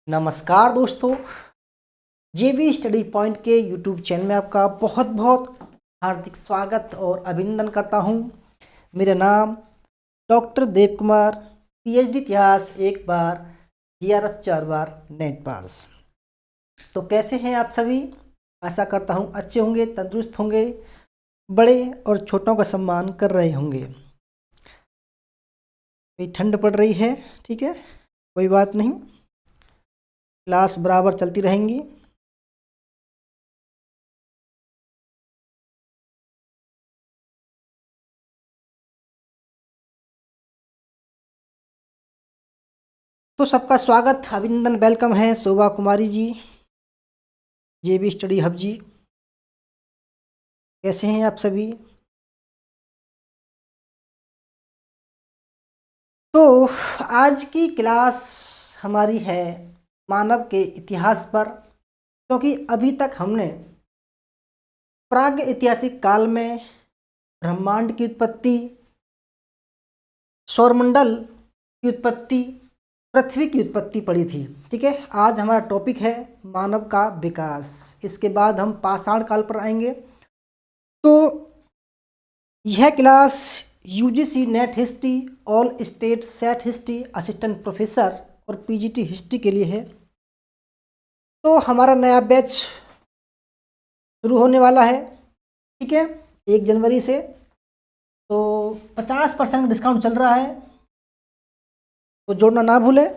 नमस्कार दोस्तों, जेबी study point के यूट्यूब चैनल में आपका बहुत बहुत हार्दिक स्वागत और अभिनंदन करता हूं। मेरा नाम डॉक्टर देव कुमार, पीएचडी इतिहास 1 बार, जीआरएफ 4 बार, नेट पास। तो कैसे हैं आप सभी? आशा करता हूं अच्छे होंगे, तंदुरुस्त होंगे, बड़े और छोटों का सम्मान कर रहे होंगे। ठंड पड़ रही है, ठीक है, कोई बात नहीं, क्लास बराबर चलती रहेंगी। तो सबका स्वागत, अभिनंदन, वेलकम है शोभा कुमारी जी, जेबी स्टडी हब जी। कैसे हैं आप सभी? तो आज की क्लास हमारी है मानव के इतिहास पर, क्योंकि अभी तक हमने प्राग ऐतिहासिक काल में ब्रह्मांड की उत्पत्ति, सौरमंडल की उत्पत्ति, पृथ्वी की उत्पत्ति पढ़ी थी। ठीक है, आज हमारा टॉपिक है मानव का विकास। इसके बाद हम पाषाण काल पर आएंगे। तो यह class UGC net history, all state set history, assistant professor और पीजीटी हिस्ट्री के लिए है। तो हमारा नया बैच शुरू होने वाला है, ठीक है, 1 जनवरी से। तो 50% डिस्काउंट चल रहा है, तो जोड़ना ना भूलें।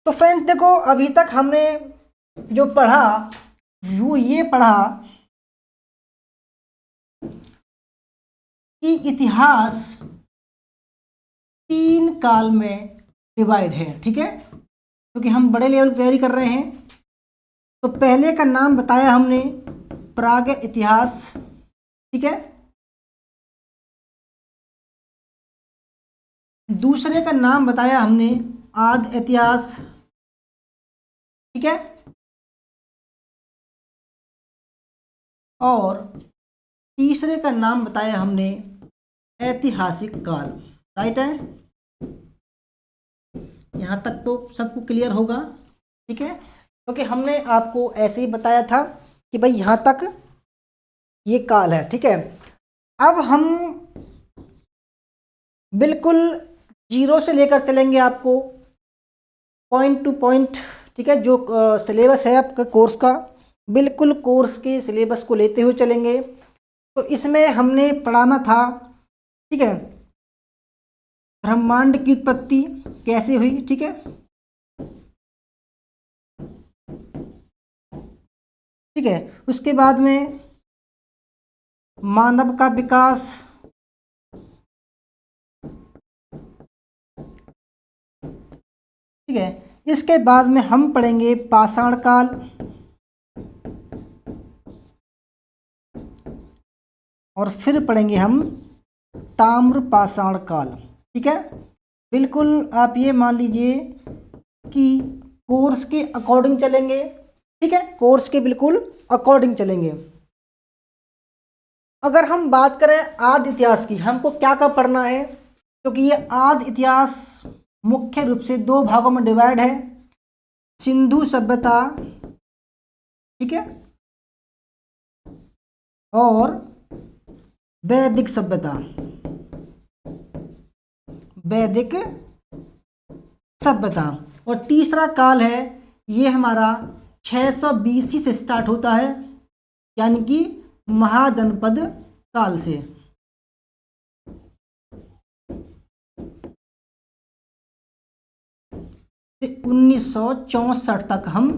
तो फ्रेंड्स देखो, अभी तक हमने जो पढ़ा वो ये पढ़ा कि इतिहास 3 काल में डिवाइड है। ठीक है, क्योंकि हम बड़े लेवल की तैयारी कर रहे हैं। तो पहले का नाम बताया हमने प्राग इतिहास, ठीक है। दूसरे का नाम बताया हमने आदि इतिहास, ठीक है। और तीसरे का नाम बताया हमने ऐतिहासिक काल। राइट है, यहाँ तक तो सबको क्लियर होगा, ठीक है, क्योंकि हमने आपको ऐसे ही बताया था कि भाई यहाँ तक ये काल है, ठीक है। अब हम बिल्कुल जीरो से लेकर चलेंगे आपको पॉइंट टू पॉइंट, ठीक है। जो सिलेबस है आपका कोर्स का, बिल्कुल कोर्स के सिलेबस को लेते हुए चलेंगे। तो इसमें हमने पढ़ाना था, ठीक है, ब्रह्मांड की उत्पत्ति कैसे हुई, ठीक है, ठीक है। उसके बाद में मानव का विकास, ठीक है। इसके बाद में हम पढ़ेंगे पाषाण काल, और फिर पढ़ेंगे हम ताम्र पाषाण काल, ठीक है। बिल्कुल आप ये मान लीजिए कि कोर्स के अकॉर्डिंग चलेंगे, ठीक है, कोर्स के बिल्कुल अकॉर्डिंग चलेंगे। अगर हम बात करें आदि इतिहास की, हमको क्या क्या पढ़ना है, क्योंकि ये आदि इतिहास मुख्य रूप से 2 भागों में डिवाइड है। सिंधु सभ्यता, ठीक है, और वैदिक सभ्यता, वैदिक सभ्यता। और तीसरा काल है ये हमारा 600 BC से स्टार्ट होता है, यानी कि महाजनपद काल से। तो 1964 तक हम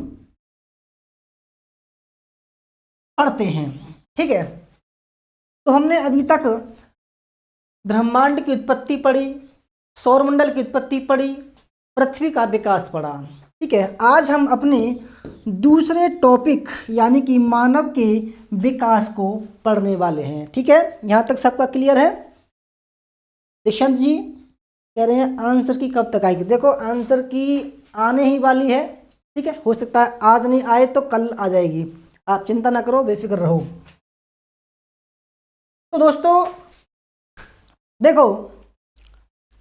पढ़ते हैं, ठीक है। तो हमने अभी तक ब्रह्मांड की उत्पत्ति पढ़ी, सौरमंडल की उत्पत्ति पढ़ी, पृथ्वी का विकास पढ़ा, ठीक है। आज हम अपने दूसरे टॉपिक यानी कि मानव के विकास को पढ़ने वाले हैं, ठीक है। यहाँ तक सबका क्लियर है? निशंत जी कह रहे हैं आंसर की कब तक आएगी। देखो आंसर की आने ही वाली है, ठीक है, हो सकता है आज नहीं आए तो कल आ जाएगी, आप चिंता ना करो, बेफिक्र रहो। तो दोस्तों देखो,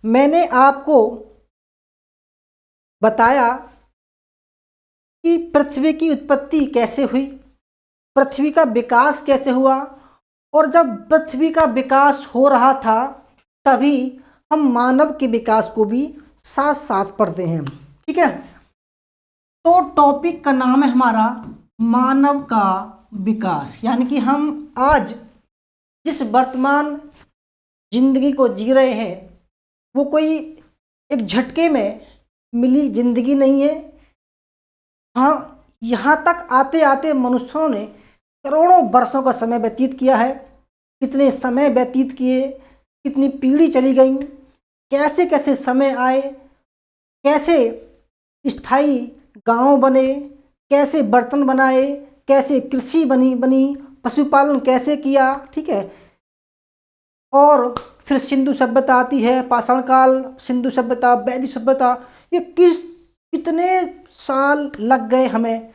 मैंने आपको बताया कि पृथ्वी की उत्पत्ति कैसे हुई, पृथ्वी का विकास कैसे हुआ, और जब पृथ्वी का विकास हो रहा था तभी हम मानव के विकास को भी साथ साथ पढ़ते हैं। ठीक है, तो टॉपिक का नाम है हमारा मानव का विकास, यानी कि हम आज जिस वर्तमान जिंदगी को जी रहे हैं वो कोई एक झटके में मिली जिंदगी नहीं है। हाँ, यहाँ तक आते आते मनुष्यों ने करोड़ों वर्षों का समय व्यतीत किया है। कितने समय व्यतीत किए, कितनी पीढ़ी चली गई, कैसे कैसे समय आए, कैसे स्थायी गांव बने, कैसे बर्तन बनाए, कैसे कृषि बनी, पशुपालन कैसे किया। ठीक है, और फिर सिंधु सभ्यता आती है, पाषाण काल, सिंधु सभ्यता, वैदिक सभ्यता। ये कितने साल लग गए हमें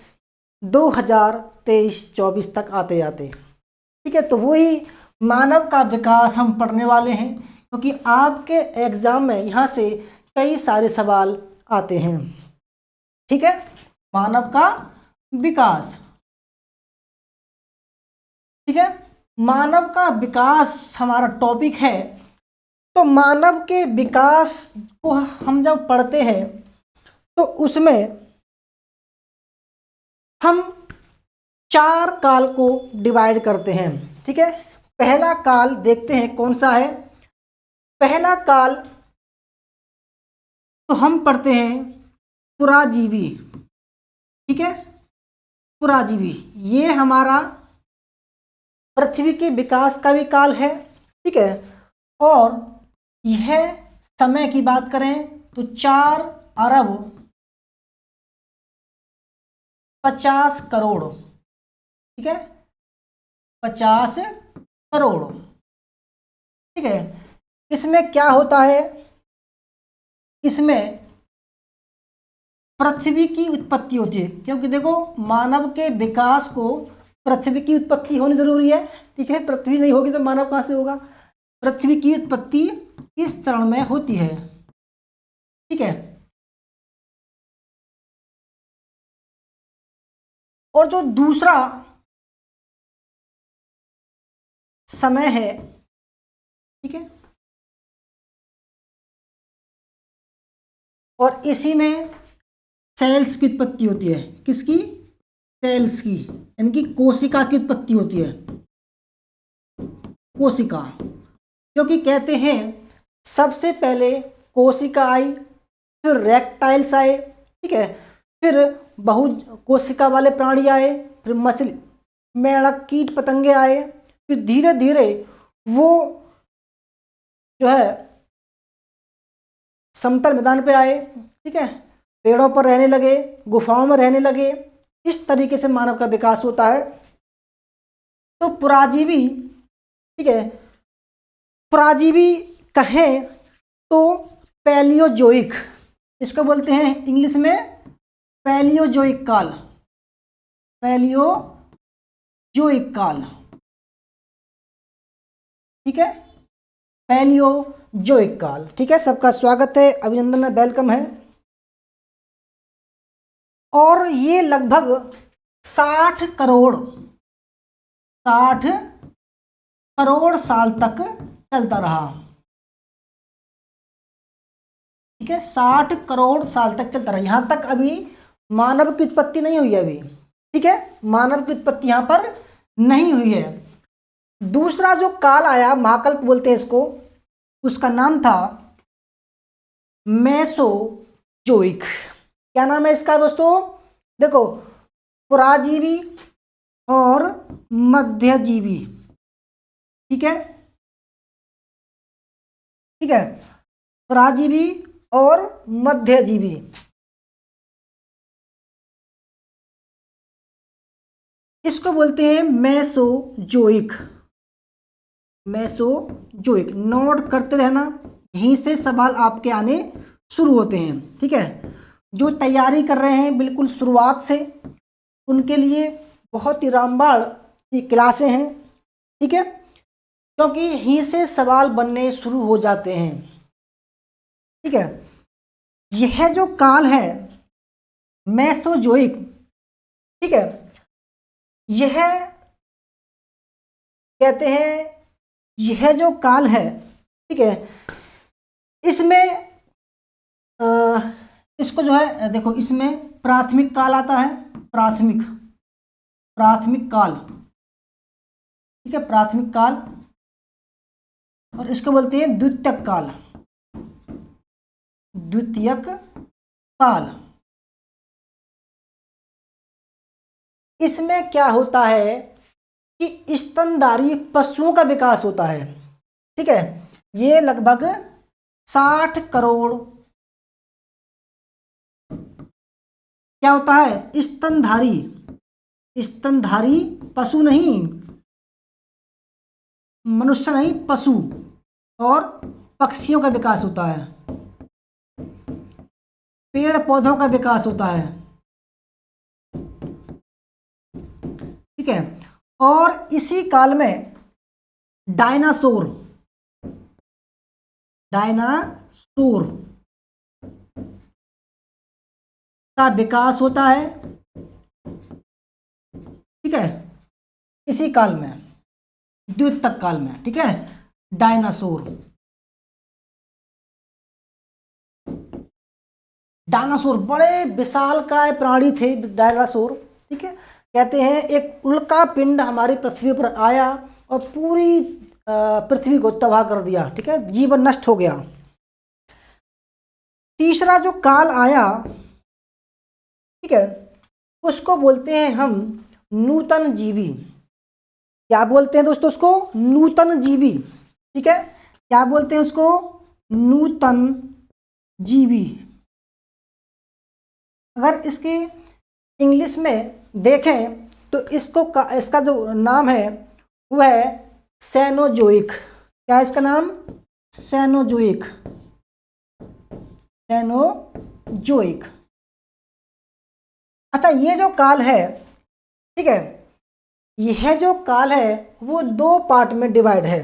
2023-24 तक आते आते। ठीक है, तो वही मानव का विकास हम पढ़ने वाले हैं, क्योंकि आपके एग्जाम में यहाँ से कई सारे सवाल आते हैं। ठीक है, मानव का विकास। ठीक है, मानव का विकास हमारा टॉपिक है। तो मानव के विकास को हम जब पढ़ते हैं तो उसमें हम 4 काल को डिवाइड करते हैं। ठीक है, पहला काल देखते हैं कौन सा है। पहला काल तो हम पढ़ते हैं पुराजीवी। ठीक है, पुराजीवी ये हमारा पृथ्वी के विकास का भी काल है। ठीक है, और यह समय की बात करें तो 4 अरब 50 करोड़। ठीक है, 50 करोड़। ठीक है, इसमें क्या होता है, इसमें पृथ्वी की उत्पत्ति होती है, क्योंकि देखो मानव के विकास को पृथ्वी की उत्पत्ति होनी जरूरी है। ठीक है, पृथ्वी नहीं होगी तो मानव कहाँ से होगा। पृथ्वी की उत्पत्ति इस चरण में होती है। ठीक है, और जो दूसरा समय है, ठीक है, और इसी में सेल्स की उत्पत्ति होती है। किसकी? सेल्स की, यानी कि कोशिका की उत्पत्ति होती है। कोशिका, क्योंकि कहते हैं सबसे पहले कोशिका आई, फिर रेप्टाइल्स आए। ठीक है, फिर बहु कोशिका वाले प्राणी आए, फिर मछली, मेंढक, कीट पतंगे आए, फिर धीरे धीरे वो जो है समतल मैदान पे आए। ठीक है, पेड़ों पर रहने लगे, गुफाओं में रहने लगे। इस तरीके से मानव का विकास होता है। तो पुराजीवी, ठीक है, पुराजीवी कहें तो पैलियोजोइक, इसको बोलते हैं इंग्लिश में पैलियोजोइक काल। पैलियोजोइक काल, ठीक है, पैलियोजोइक काल। ठीक है, सबका स्वागत है, अभिनंदन है, वेलकम है। और ये लगभग 60 करोड़ साल तक चलता रहा। ठीक है, 60 करोड़ साल तक चलता रहा। यहां तक अभी मानव की उत्पत्ति नहीं हुई है अभी। ठीक है, मानव की उत्पत्ति यहां पर नहीं हुई है। दूसरा जो काल आया, महाकल्प बोलते हैं इसको, उसका नाम था मेसोजोइक। क्या नाम है इसका दोस्तों? देखो, पुराजीवी और मध्यजीवी। ठीक है, ठीक है, पुराजीवी और मध्यजीवी। इसको बोलते हैं मेसोजोइक। मेसोजोइक, नोट करते रहना, यहीं से सवाल आपके आने शुरू होते हैं। ठीक है, जो तैयारी कर रहे हैं बिल्कुल शुरुआत से, उनके लिए बहुत ही रामबाण ये क्लासें हैं। ठीक है, क्योंकि यहीं से सवाल बनने शुरू हो जाते हैं। ठीक है, यह जो काल है मेसोजोइक, ठीक है, यह कहते हैं, यह जो काल है, ठीक है, इसमें इसको जो है देखो, इसमें प्राथमिक काल आता है, प्राथमिक काल, ठीक है, प्राथमिक काल, और इसको बोलते हैं द्वितीयक काल, द्वितीयक काल। इसमें क्या होता है कि स्तनधारी पशुओं का विकास होता है, ठीक है, ये लगभग 60 करोड़, क्या होता है, स्तनधारी, स्तनधारी पशु नहीं, मनुष्य नहीं, पशु और पक्षियों का विकास होता है, पेड़ पौधों का विकास होता है, ठीक है, और इसी काल में डायनासोर का विकास होता है, ठीक है, इसी काल में, द्वितीयक काल में, ठीक है, डायनासोर बड़े विशालकाय प्राणी थे डायनासोर, ठीक है, कहते हैं एक उल्का पिंड हमारी पृथ्वी पर आया और पूरी पृथ्वी को तबाह कर दिया, ठीक है, जीवन नष्ट हो गया। तीसरा जो काल आया, ठीक है, उसको बोलते हैं हम नूतन जीवी। क्या बोलते हैं दोस्तों उसको? नूतन जीवी, ठीक है, क्या बोलते हैं उसको? नूतन जीवी। अगर इसकी इंग्लिश में देखें तो इसका जो नाम है वह है सेनोजोइक। क्या है इसका नाम? Cenozoic, Cenozoic. अच्छा, ये जो काल है, ठीक है, यह जो काल है वो 2 पार्ट में डिवाइड है।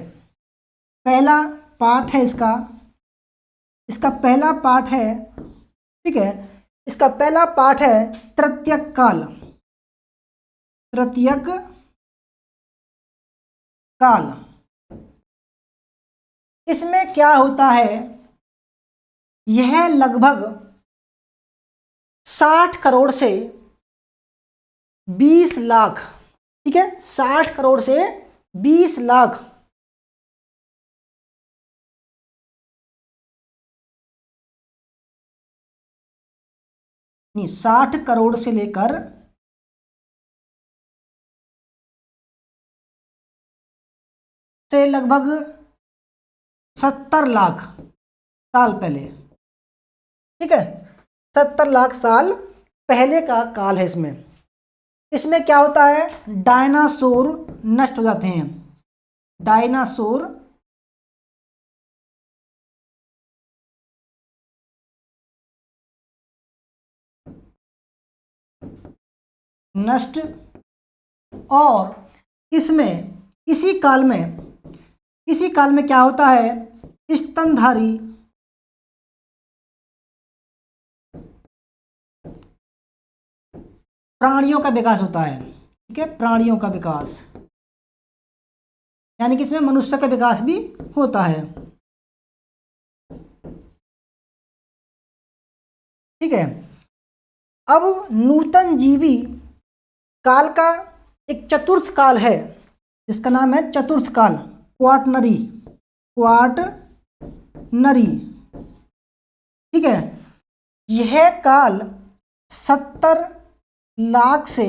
पहला पार्ट है इसका पहला पार्ट है, ठीक है, इसका पहला पार्ट है तृतीयक काल, तृतीयक काल। इसमें क्या होता है, यह लगभग 60 करोड़ से 20 लाख, ठीक है, 60 करोड़ से 20 लाख नहीं, 60 करोड़ से लेकर से लगभग 70 लाख साल पहले, ठीक है, 70 लाख साल पहले का काल है। इसमें क्या होता है, डायनासोर नष्ट हो जाते हैं, डायनासोर नष्ट, और इसमें इसी काल में क्या होता है, स्तनधारी प्राणियों का विकास होता है, ठीक है, प्राणियों का विकास, यानी कि इसमें मनुष्य का विकास भी होता है, ठीक है। अब नूतन जीवी काल का एक चतुर्थ काल है, इसका नाम है चतुर्थ काल, क्वाटरनरी, ठीक है। यह काल 70 लाख से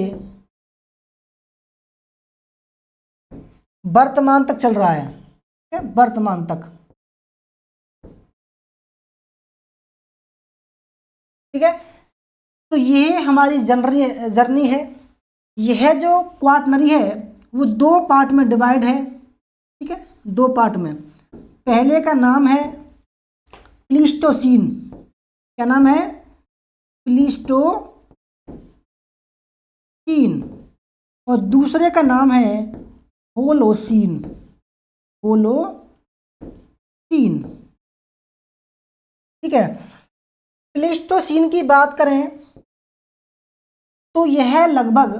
वर्तमान तक चल रहा है, ठीक है, वर्तमान तक, ठीक है। तो ये हमारी जर्नी है। यह जो क्वाटरनरी है वो 2 पार्ट में डिवाइड है, ठीक है, 2 पार्ट में। पहले का नाम है प्लीस्टोसीन, क्या नाम है? प्लीस्टोसीन, और दूसरे का नाम है होलोसीन, ठीक है। प्लेस्टोसीन की बात करें तो यह लगभग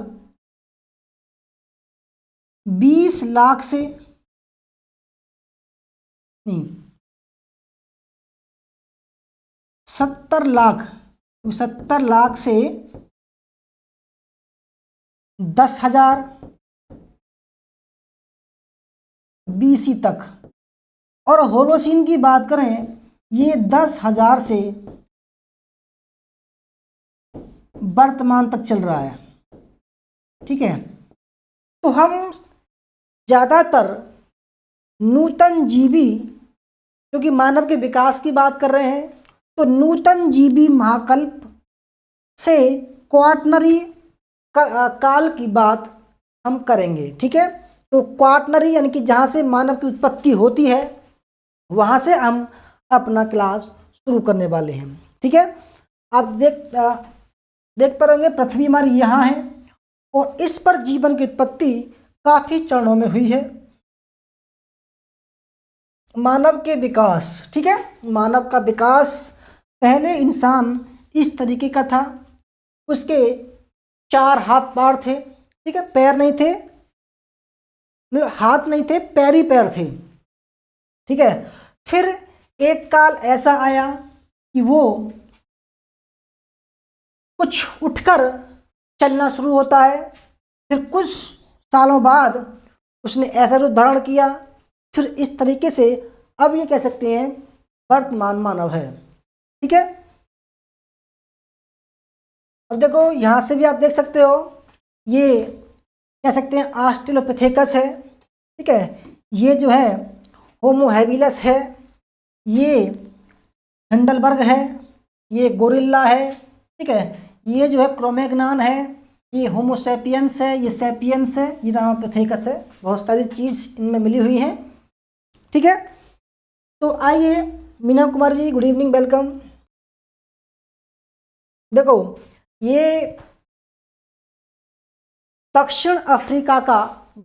20 लाख से नहीं 70 लाख से 10,000 BC तक, और होलोसीन की बात करें ये 10,000 से वर्तमान तक चल रहा है। ठीक है, तो हम ज़्यादातर नूतन जीवी, क्योंकि मानव के विकास की बात कर रहे हैं, तो नूतन जीवी महाकल्प से क्वाटरनरी काल की बात हम करेंगे। ठीक है, तो क्वाटरनरी यानी कि जहाँ से मानव की उत्पत्ति होती है वहाँ से हम अपना क्लास शुरू करने वाले हैं। ठीक है, आप देख पा रहे होंगे पृथ्वी हमारी यहाँ है और इस पर जीवन की उत्पत्ति काफ़ी चरणों में हुई है। मानव के विकास, ठीक है, मानव का विकास, पहले इंसान इस तरीके का था, उसके 4 हाथ पैर थे। ठीक है, पैर नहीं थे, हाथ नहीं थे, पैर ही पैर थे। ठीक है, फिर एक काल ऐसा आया कि वो कुछ उठकर चलना शुरू होता है, फिर कुछ सालों बाद उसने ऐसा रूप धारण किया, फिर इस तरीके से अब ये कह सकते हैं वर्तमान मानव है। ठीक है, अब देखो यहाँ से भी आप देख सकते हो, ये कह सकते हैं ऑस्ट्रेलोपिथेकस है। ठीक है, ये जो है होमो हैबिलस है, ये हिंडलबर्ग है, ये गोरिल्ला है। ठीक है, ये जो है क्रोमैग्नॉन है, ये होमो सैपियंस है, ये सैपियंस है, ये रामापिथेकस है। बहुत सारी चीज़ इनमें मिली हुई हैं। ठीक है, तो आइए Meena Kumar ji, good evening, welcome. देखो ये दक्षिण अफ्रीका का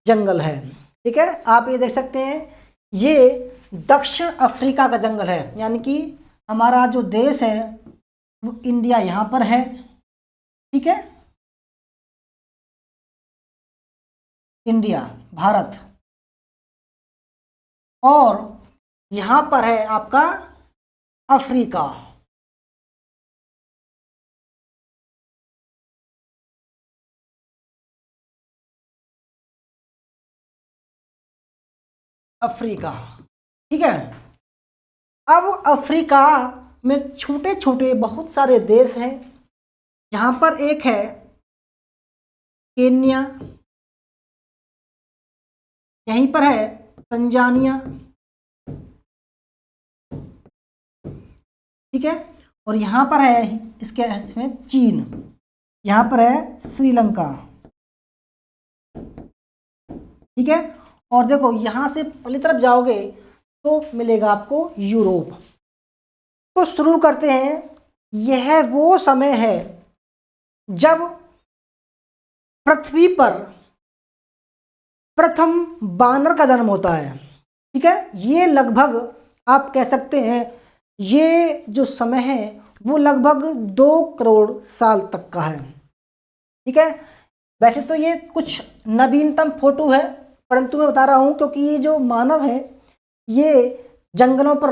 जंगल है। ठीक है, आप ये देख सकते हैं, ये दक्षिण अफ्रीका का जंगल है, यानी कि हमारा जो देश है वो इंडिया यहाँ पर है। ठीक है, इंडिया, भारत, और यहाँ पर है आपका अफ्रीका। अफ्रीका, ठीक है। अब अफ्रीका में छोटे छोटे बहुत सारे देश हैं, जहाँ पर एक है केन्या, यहीं पर है तंजानिया, ठीक है, और यहाँ पर है इसमें चीन, यहाँ पर है श्रीलंका, ठीक है। और देखो यहाँ से पहली तरफ जाओगे तो मिलेगा आपको यूरोप। तो शुरू करते हैं, यह वो समय है जब पृथ्वी पर प्रथम बानर का जन्म होता है। ठीक है, ये लगभग आप कह सकते हैं ये जो समय है वो लगभग 2 करोड़ साल तक का है। ठीक है, वैसे तो ये कुछ नवीनतम फोटो है, परंतु मैं बता रहा हूँ क्योंकि ये जो मानव है ये जंगलों पर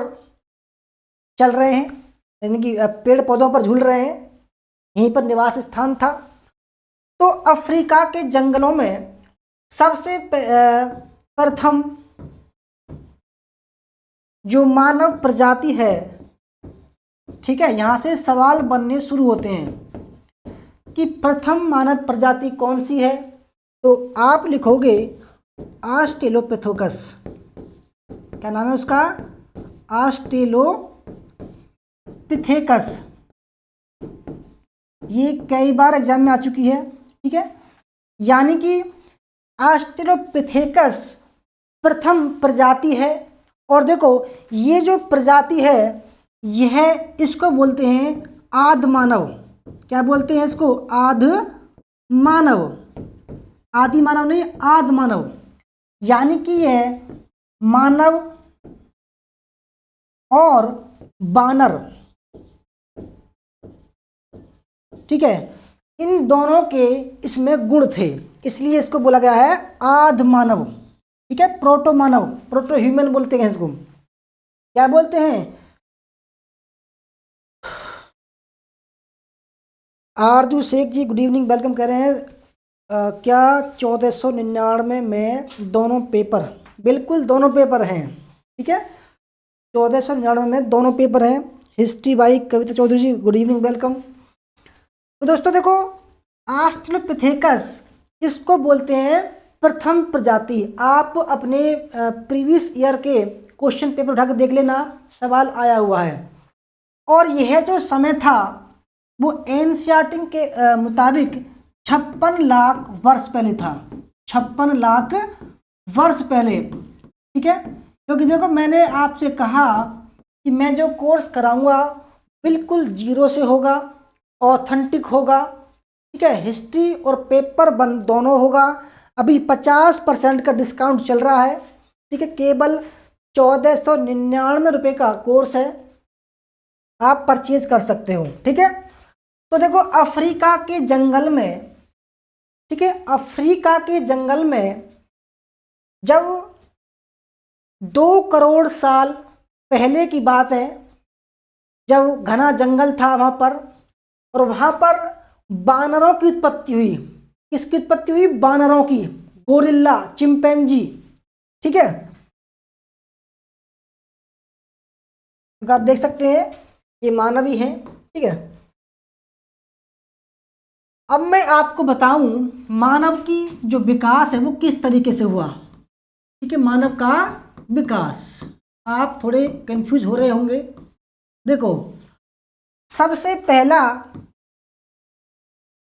चल रहे हैं, यानी कि पेड़ पौधों पर झूल रहे हैं, यहीं पर निवास स्थान था। तो अफ्रीका के जंगलों में सबसे प्रथम जो मानव प्रजाति है, ठीक है, यहाँ से सवाल बनने शुरू होते हैं कि प्रथम मानव प्रजाति कौन सी है। तो आप लिखोगे ऑस्ट्रेलोपिथेकस, क्या नाम है उसका, ऑस्ट्रेलोपिथेकस। ये कई बार एग्जाम में आ चुकी है, ठीक है। यानी कि ऑस्ट्रेलोपिथेकस प्रथम प्रजाति है। और देखो ये जो प्रजाति है यह इसको बोलते हैं आदि मानव। क्या बोलते हैं इसको, आदि मानव, आदि मानव नहीं, आदि मानव। यानी कि यह मानव और बानर ठीक है, इन दोनों के इसमें गुण थे, इसलिए इसको बोला गया है आध मानव। ठीक है, प्रोटो मानव, प्रोटो ह्यूमन बोलते हैं इसको, क्या बोलते हैं? आरजू शेख जी गुड इवनिंग, वेलकम कर रहे हैं। क्या 1499 में दोनों पेपर? बिल्कुल दोनों पेपर हैं। ठीक है, 1499 में दोनों पेपर हैं। History by Kavita Chaudhary ji good evening, welcome. तो दोस्तों देखो, ऑस्ट्रेलोपिथेकस इसको बोलते हैं प्रथम प्रजाति। आप अपने प्रीवियस ईयर के क्वेश्चन पेपर उठा के देख लेना, सवाल आया हुआ है। और यह जो समय था वो एनसीईआरटी के मुताबिक 56 लाख वर्ष पहले था, 56 लाख वर्ष पहले। ठीक है, क्योंकि देखो मैंने आपसे कहा कि मैं जो कोर्स कराऊंगा बिल्कुल जीरो से होगा, ऑथेंटिक होगा। ठीक है, हिस्ट्री और पेपर बन दोनों होगा। अभी 50% का डिस्काउंट चल रहा है। ठीक है, केवल 1499 रुपये का कोर्स है, आप परचेज कर सकते हो। ठीक है, तो देखो अफ्रीका के जंगल में, ठीक है, अफ्रीका के जंगल में जब 2 करोड़ साल पहले की बात है, जब घना जंगल था वहाँ पर, और वहाँ पर बानरों की उत्पत्ति हुई। किसकी उत्पत्ति हुई? बानरों की, गोरिल्ला, चिंपैंजी। ठीक है, तो आप देख सकते हैं ये मानवी हैं। ठीक है, अब मैं आपको बताऊं मानव की जो विकास है वो किस तरीके से हुआ। ठीक है, मानव का विकास, आप थोड़े कंफ्यूज हो रहे होंगे। देखो, सबसे पहला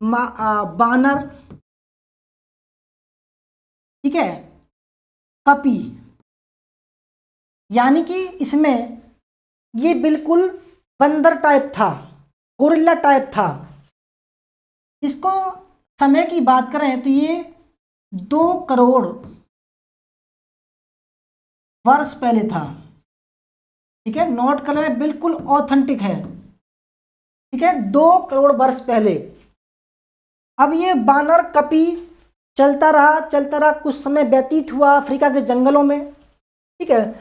बानर, ठीक है, कपी, यानी कि इसमें ये बिल्कुल बंदर टाइप था, गोरिल्ला टाइप था। इसको समय की बात करें तो ये 2 करोड़ वर्ष पहले था। ठीक है, नोट कर लेना, बिल्कुल ऑथेंटिक है। ठीक है, 2 करोड़ वर्ष पहले। अब ये बानर कपी चलता रहा, कुछ समय व्यतीत हुआ अफ्रीका के जंगलों में। ठीक है,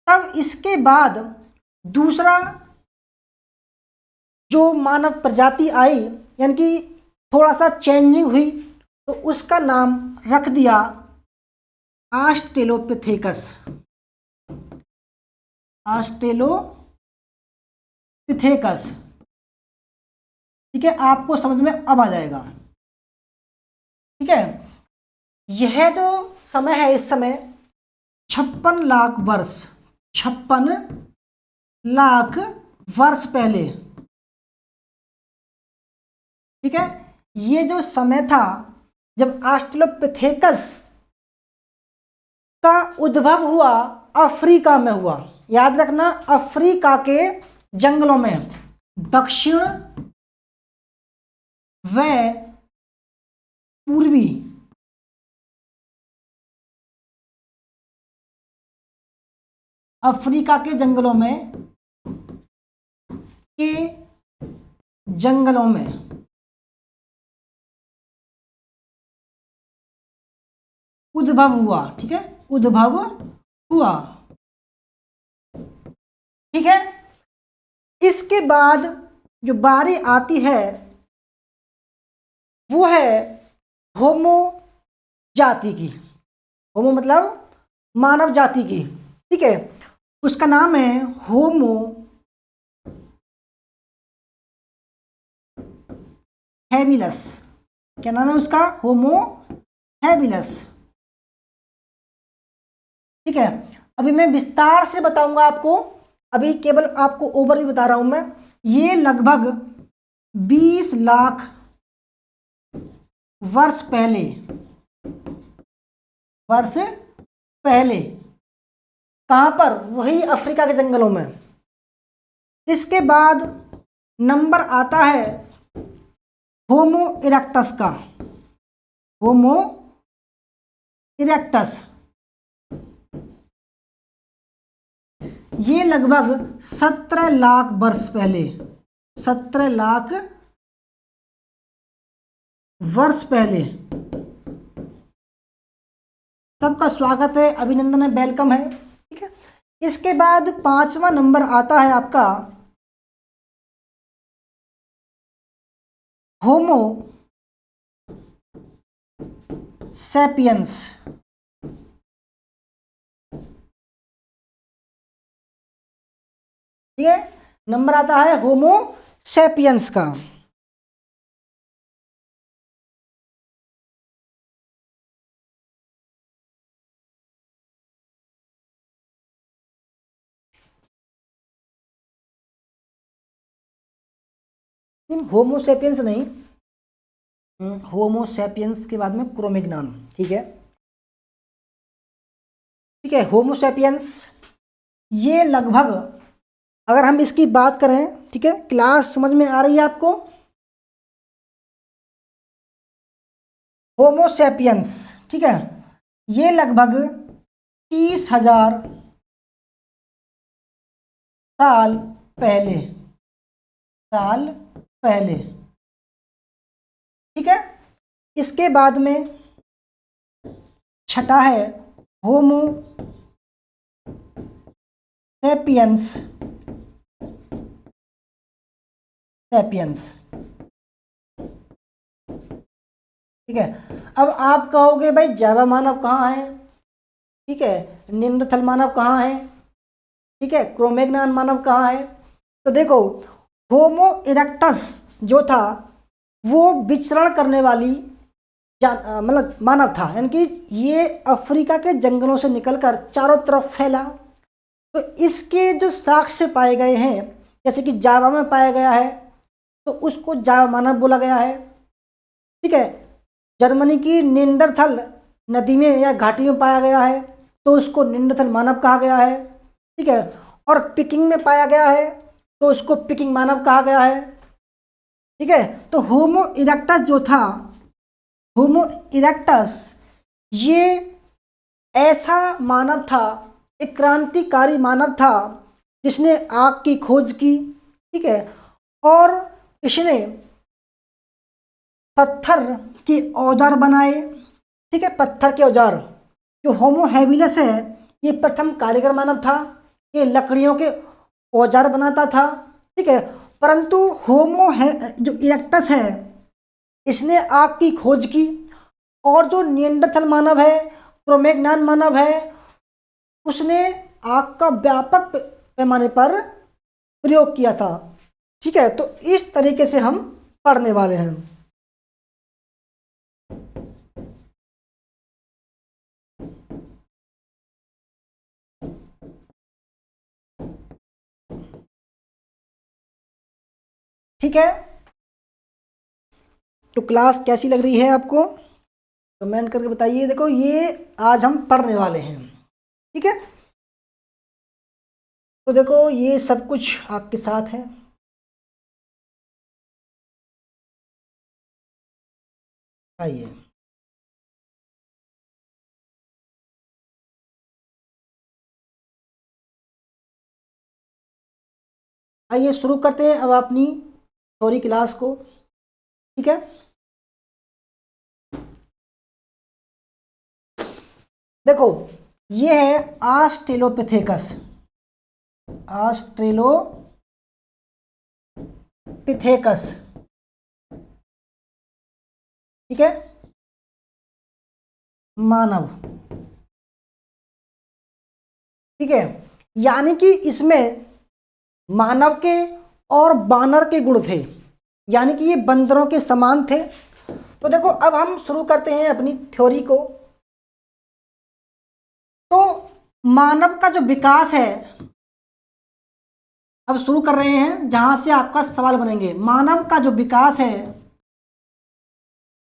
तब इसके बाद दूसरा जो मानव प्रजाति आई, यानी कि थोड़ा सा चेंजिंग हुई, तो उसका नाम रख दिया ऑस्ट्रेलोपिथेकस। ऑस्ट्रेलोपिथेकस। ठीक है, आपको समझ में अब आ जाएगा। ठीक है, यह जो समय है, इस समय 56 लाख वर्ष, 56 लाख वर्ष पहले। ठीक है, ये जो समय था जब ऑस्ट्रेलोपिथेकस का उद्भव हुआ, अफ्रीका में हुआ। याद रखना, अफ्रीका के जंगलों में, दक्षिण व पूर्वी अफ्रीका के जंगलों में, उद्भव हुआ। ठीक है, उद्भव हुआ। ठीक है, इसके बाद जो बारी आती है वो है होमो जाति की। होमो मतलब मानव जाति की। ठीक है, उसका नाम है होमो हैबिलस। क्या नाम है उसका? होमो हैबिलस। ठीक है, अभी मैं विस्तार से बताऊंगा आपको, अभी केवल आपको ओवरव्यू बता रहा हूं मैं। ये लगभग 20 लाख वर्ष पहले कहां पर? वही अफ्रीका के जंगलों में। इसके बाद नंबर आता है होमो इरेक्टस का। होमो इरेक्टस ये लगभग 17 लाख वर्ष पहले, 17 लाख वर्ष पहले। सबका स्वागत है, अभिनंदन है, वेलकम है। ठीक है, इसके बाद 5वां नंबर आता है आपका होमो सैपियंस। ठीक है, नंबर आता है होमो सैपियंस का। होमोसेपियंस नहीं, होमोसेपियंस के बाद में क्रोमेग्नॉन। ठीक है, ठीक है, होमोसेपियंस ये लगभग, अगर हम इसकी बात करें, ठीक है, क्लास समझ में आ रही है आपको? होमोसेपियंस, ठीक है, ये लगभग 30,000 साल पहले, साल पहले। ठीक है, इसके बाद में छठा है होमो सैपियंस, सैपियंस। ठीक है, अब आप कहोगे भाई जावा मानव कहाँ है? ठीक है, निम्नथल मानव कहाँ है? ठीक है, क्रोमेग्नान मानव कहाँ है? तो देखो, होमो इरेक्टस जो था वो विचरण करने वाली मतलब मानव था, यानी कि ये अफ्रीका के जंगलों से निकलकर चारों तरफ फैला। तो इसके जो साक्ष्य पाए गए हैं, जैसे कि जावा में पाया गया है तो उसको जावा मानव बोला गया है। ठीक है, जर्मनी की निंडरथल नदी में या घाटी में पाया गया है तो उसको निंडरथल मानव कहा गया है। ठीक है, और पिकिंग में पाया गया है तो उसको पिकिंग मानव कहा गया है। ठीक है, तो होमो इरेक्टस जो था, होमो इरेक्टस ये ऐसा मानव था, एक क्रांतिकारी मानव था जिसने आग की खोज की। ठीक है, और इसने पत्थर के औजार बनाए। ठीक है, पत्थर के औजार। जो होमो हैबिलस है ये प्रथम कारीगर मानव था, ये लकड़ियों के औजार बनाता था। ठीक है, परंतु होमो है जो इरेक्टस है इसने आग की खोज की, और जो निएंडरथल मानव है, क्रोमेग्नान मानव है, उसने आग का व्यापक पैमाने पर प्रयोग किया था। ठीक है, तो इस तरीके से हम पढ़ने वाले हैं। ठीक है, तो क्लास कैसी लग रही है आपको? कमेंट करके बताइए। देखो, ये आज हम पढ़ने वाले हैं। ठीक है, तो देखो ये सब कुछ आपके साथ है। आइए, आइए शुरू करते हैं अब अपनी थ्योरी क्लास को। ठीक है, देखो ये है ऑस्ट्रेलोपिथेकस, ऑस्ट्रेलोपिथेकस। ठीक है, मानव। ठीक है, यानी कि इसमें मानव के और बानर के गुण थे, यानी कि ये बंदरों के समान थे। तो देखो अब हम शुरू करते हैं अपनी थ्योरी को। तो मानव का जो विकास है, अब शुरू कर रहे हैं जहां से आपका सवाल बनेंगे। मानव का जो विकास है,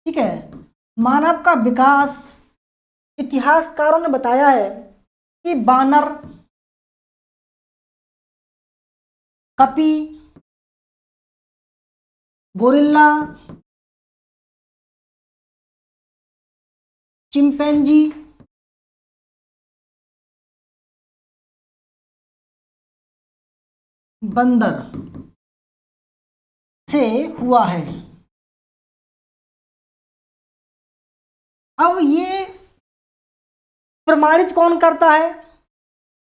ठीक है, मानव का विकास इतिहासकारों ने बताया है कि बानर, कपी, गोरिल्ला, चिंपैंजी, बंदर से हुआ है। अब ये प्रमाणित कौन करता है?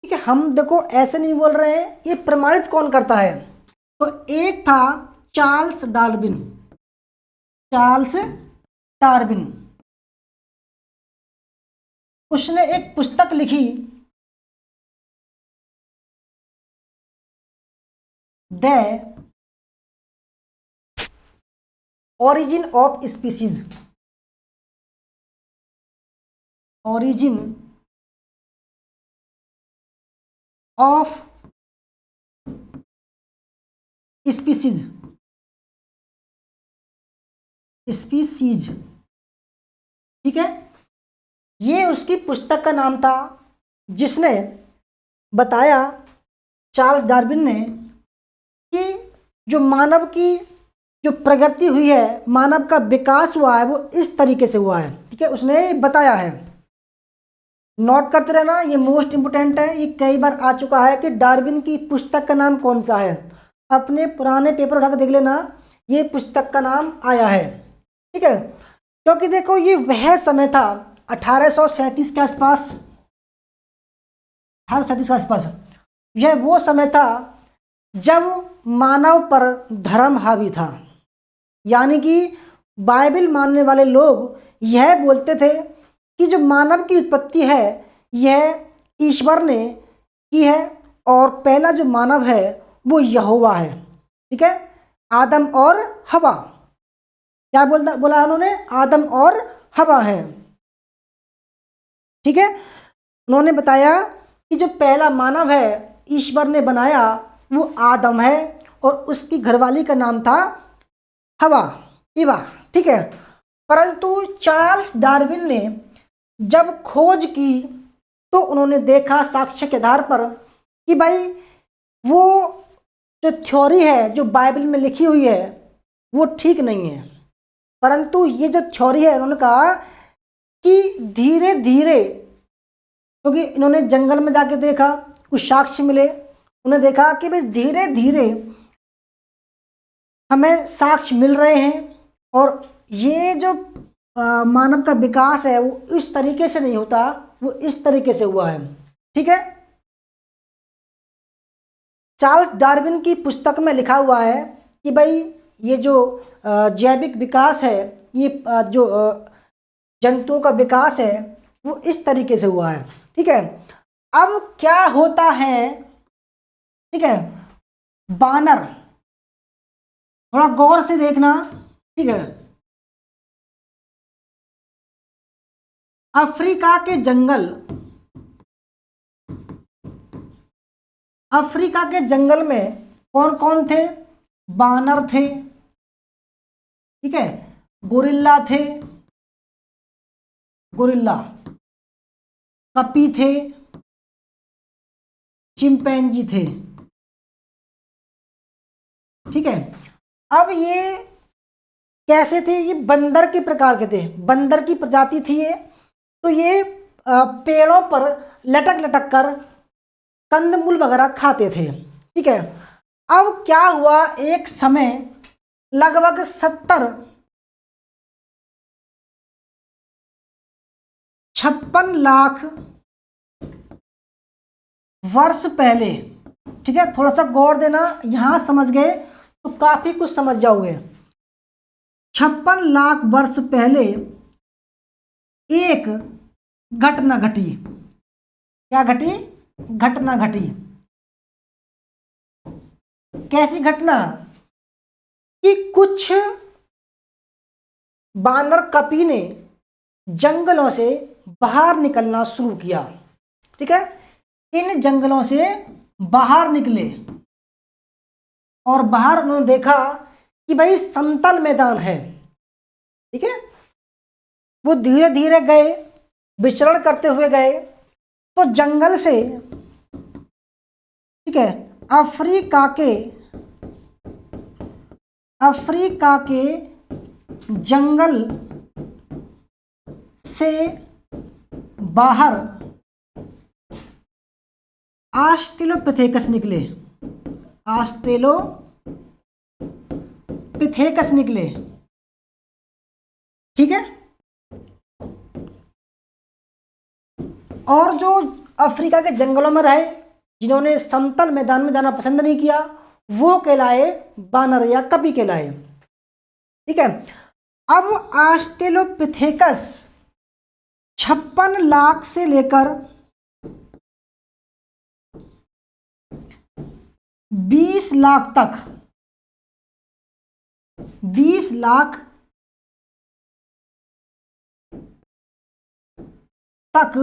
ठीक है, हम देखो ऐसे नहीं बोल रहे हैं, ये प्रमाणित कौन करता है? तो एक था चार्ल्स डार्विन। चार्ल्स डार्विन, उसने एक पुस्तक लिखी, the origin of species. Origin of species, species, ठीक है, ये उसकी पुस्तक का नाम था, जिसने बताया, चार्ल्स डार्विन ने, कि जो मानव की जो प्रगति हुई है, मानव का विकास हुआ है, वो इस तरीके से हुआ है। ठीक है, उसने बताया है। नोट करते रहना, ये मोस्ट इंपोर्टेंट है, ये कई बार आ चुका है कि डार्विन की पुस्तक का नाम कौन सा है। अपने पुराने पेपर उठा के देख लेना, ये पुस्तक का नाम आया है। ठीक है, क्योंकि देखो ये वह समय था 1837 के आसपास, 1837 के आसपास, यह वो समय था जब मानव पर धर्म हावी था। यानी कि बाइबल मानने वाले लोग यह बोलते थे कि जो मानव की उत्पत्ति है यह ईश्वर ने की है, और पहला जो मानव है वो यहोवा है। ठीक है, आदम और हवा, क्या बोला उन्होंने? आदम और हवा है। ठीक है, उन्होंने बताया कि जो पहला मानव है ईश्वर ने बनाया वो आदम है, और उसकी घरवाली का नाम था हवा, इवा। ठीक है, परंतु चार्ल्स डार्विन ने जब खोज की तो उन्होंने देखा साक्ष्य के आधार पर कि भाई वो जो थ्योरी है जो बाइबल में लिखी हुई है वो ठीक नहीं है। परंतु ये जो थ्योरी है, उन्होंने कहा कि धीरे धीरे, क्योंकि इन्होंने जंगल में जाके देखा, कुछ साक्ष्य मिले, उन्हें देखा कि भाई धीरे धीरे हमें साक्ष्य मिल रहे हैं, और ये जो मानव का विकास है वो इस तरीके से नहीं होता, वो इस तरीके से हुआ है। ठीक है, चार्ल्स डार्विन की पुस्तक में लिखा हुआ है कि भाई ये जो जैविक विकास है, ये जो जंतुओं का विकास है वो इस तरीके से हुआ है। ठीक है, अब क्या होता है? ठीक है, बानर, थोड़ा गौर से देखना। ठीक है, अफ्रीका के जंगल, अफ्रीका के जंगल में कौन कौन थे? बानर थे, ठीक है, गोरिल्ला थे, गोरिल्ला, कपी थे, चिंपैंजी थे। ठीक है, अब ये कैसे थे? ये बंदर के प्रकार के थे, बंदर की प्रजाति थी ये। तो ये पेड़ों पर लटक लटक कर कंदमूल वगैरह खाते थे। ठीक है, अब क्या हुआ, एक समय लगभग 56 लाख वर्ष पहले, ठीक है, थोड़ा सा गौर देना, यहां समझ गए तो काफी कुछ समझ जाओगे। 56 लाख वर्ष पहले एक घटना घटी। क्या घटी? घटना घटी। कैसी घटना? कि कुछ बानर कपी ने जंगलों से बाहर निकलना शुरू किया। ठीक है, इन जंगलों से बाहर निकले और बाहर उन्होंने देखा कि भाई समतल मैदान है। ठीक है, वो धीरे धीरे गए, विचरण करते हुए गए, तो जंगल से, ठीक है, अफ्रीका के जंगल से बाहर ऑस्ट्रेलोपिथेकस निकले, ऑस्ट्रेलोपिथेकस निकले। ठीक है, और जो अफ्रीका के जंगलों में रहे, जिन्होंने समतल मैदान में जाना पसंद नहीं किया, वो कहलाए बानर या कपी कहलाए। ठीक है, अब ऑस्ट्रेलोपिथेकस 56 लाख से लेकर 20 लाख तक, 20 लाख तक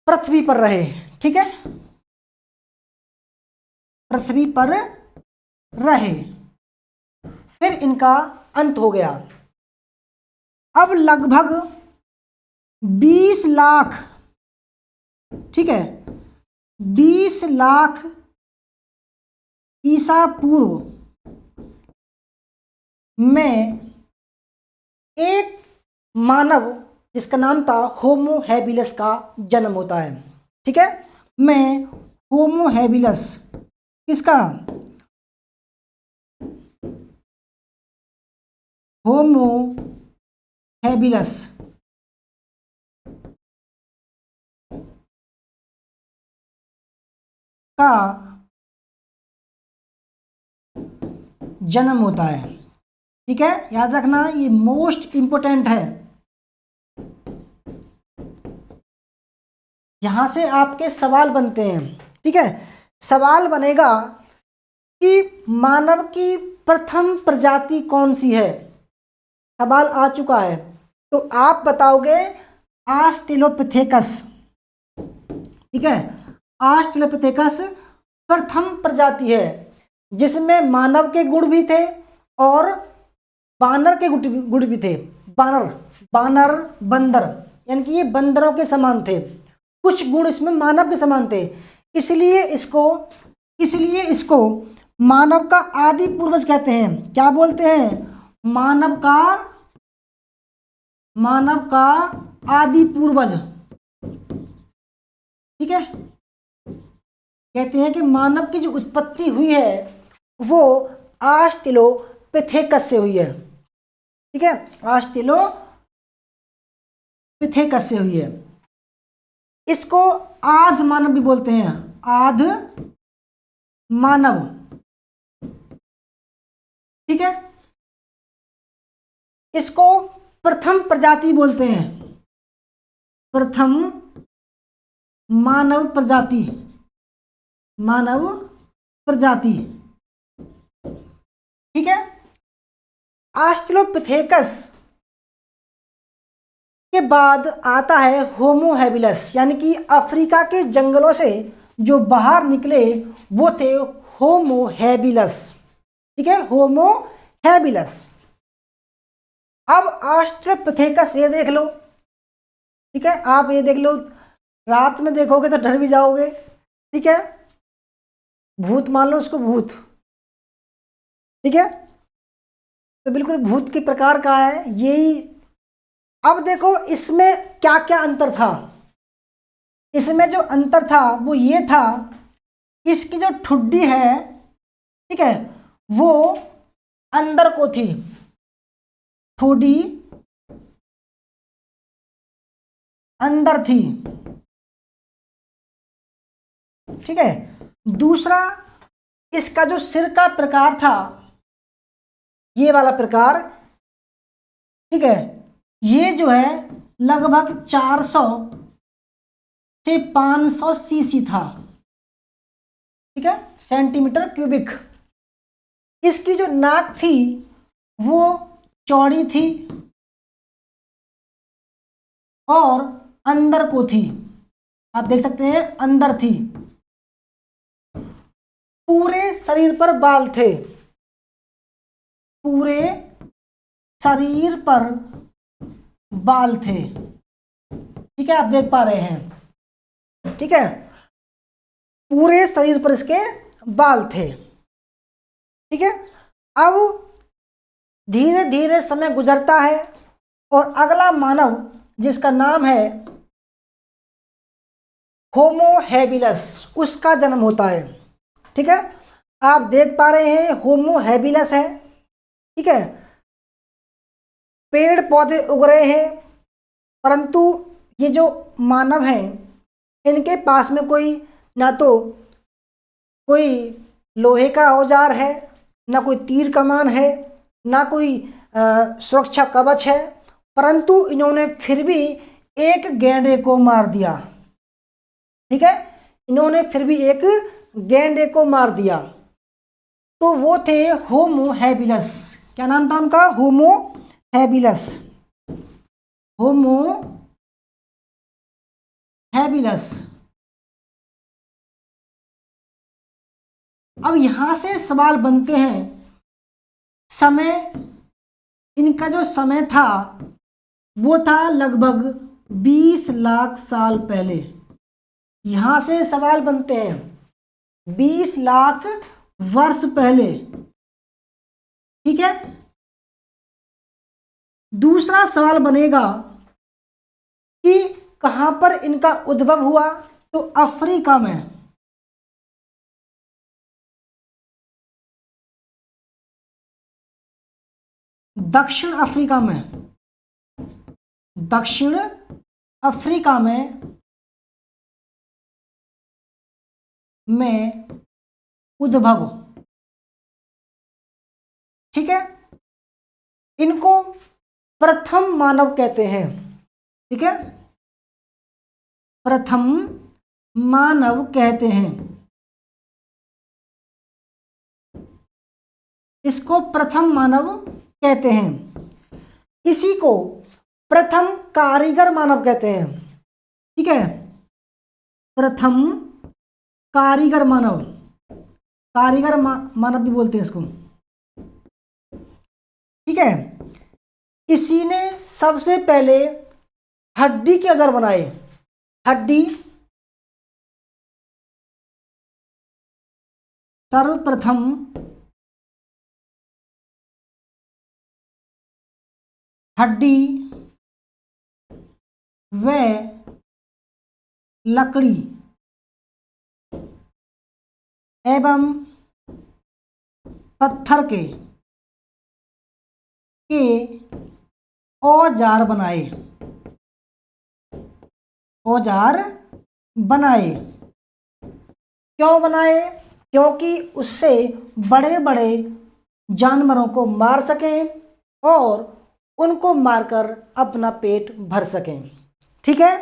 पृथ्वी पर रहे। ठीक है, पृथ्वी पर रहे, फिर इनका अंत हो गया। अब लगभग 20 लाख, ठीक है, 20 लाख ईसा पूर्व में एक मानव जिसका नाम था होमो हैबिलस का जन्म होता है। ठीक है, मैं होमो हैबिलस, किसका? होमो हैबिलस का जन्म होता है। ठीक है, याद रखना, ये मोस्ट इंपोर्टेंट है, यहां से आपके सवाल बनते हैं। ठीक है, सवाल बनेगा कि मानव की प्रथम प्रजाति कौन सी है, सवाल आ चुका है, तो आप बताओगे ऑस्ट्रेलोपिथेकस। ठीक है, ऑस्ट्रेलोपिथेकस प्रथम प्रजाति है जिसमें मानव के गुण भी थे और बानर के गुण भी थे। बानर बंदर, यानी कि ये बंदरों के समान थे, कुछ गुण इसमें मानव के समान थे, इसलिए इसको मानव का आदि पूर्वज कहते हैं। क्या बोलते हैं? मानव का आदि पूर्वज। ठीक है, कहते हैं कि मानव की जो उत्पत्ति हुई है वो ऑस्ट्रेलोपिथेकस से हुई है। ठीक है, ऑस्ट्रेलोपिथेकस से हुई है। इसको आध मानव भी बोलते हैं, आध मानव। ठीक है, इसको प्रथम प्रजाति बोलते हैं, प्रथम मानव प्रजाति, मानव प्रजाति। ठीक है, ऑस्ट्रेलोपिथेकस के बाद आता है होमो हैबिलस, यानी कि अफ्रीका के जंगलों से जो बाहर निकले वो थे होमो हैबिलस। ठीक है, होमो हैबिलस। अब ऑस्ट्रेलोपिथेकस ये देख लो। ठीक है, आप ये देख लो, रात में देखोगे तो डर भी जाओगे। ठीक है, भूत मान लो उसको, भूत। ठीक है, तो बिल्कुल भूत के प्रकार का है यही। अब देखो इसमें क्या क्या अंतर था। इसमें जो अंतर था वो ये था, इसकी जो ठुड्डी है, ठीक है, वो अंदर को थी, ठुड्डी अंदर थी। ठीक है, दूसरा इसका जो सिर का प्रकार था, ये वाला प्रकार, ठीक है, ये जो है लगभग 400 से 500 सीसी था। ठीक है, सेंटीमीटर क्यूबिक। इसकी जो नाक थी वो चौड़ी थी और अंदर को थी, आप देख सकते हैं अंदर थी। पूरे शरीर पर बाल थे, पूरे शरीर पर बाल थे। ठीक है, आप देख पा रहे हैं। ठीक है, पूरे शरीर पर इसके बाल थे। ठीक है, अब धीरे धीरे समय गुजरता है और अगला मानव जिसका नाम है होमो हैबिलस, उसका जन्म होता है। ठीक है, आप देख पा रहे हैं होमो हैबिलस है। ठीक है, पेड़ पौधे उग रहे हैं, परंतु ये जो मानव हैं इनके पास में कोई ना तो कोई लोहे का औजार है, ना कोई तीर कमान है, ना कोई सुरक्षा कवच है, परंतु इन्होंने फिर भी एक गैंडे को मार दिया। ठीक है, इन्होंने फिर भी एक गैंडे को मार दिया। तो वो थे होमो हैबिलस। क्या नाम था उनका? होमो हैबिलस। होमो हैबिलस। अब यहां से सवाल बनते हैं, समय, इनका जो समय था वो था लगभग 20 लाख साल पहले। यहां से सवाल बनते हैं 20 लाख वर्ष पहले। ठीक है, दूसरा सवाल बनेगा कि कहां पर इनका उद्भव हुआ? तो अफ्रीका में। दक्षिण अफ्रीका में, दक्षिण अफ्रीका में उद्भव। ठीक है, इनको प्रथम मानव कहते हैं। ठीक है, प्रथम मानव कहते हैं इसको, प्रथम मानव कहते हैं। इसी को प्रथम कारीगर मानव कहते हैं। ठीक है, प्रथम कारीगर मानव, कारीगर मानव भी बोलते हैं इसको। ठीक है, इसी ने सबसे पहले हड्डी के औजार बनाए। हड्डी, सर्वप्रथम हड्डी व लकड़ी एवं पत्थर के औजार बनाए। औजार बनाए। क्यों बनाए? क्योंकि उससे बड़े बड़े जानवरों को मार सकें और उनको मारकर अपना पेट भर सकें। ठीक है,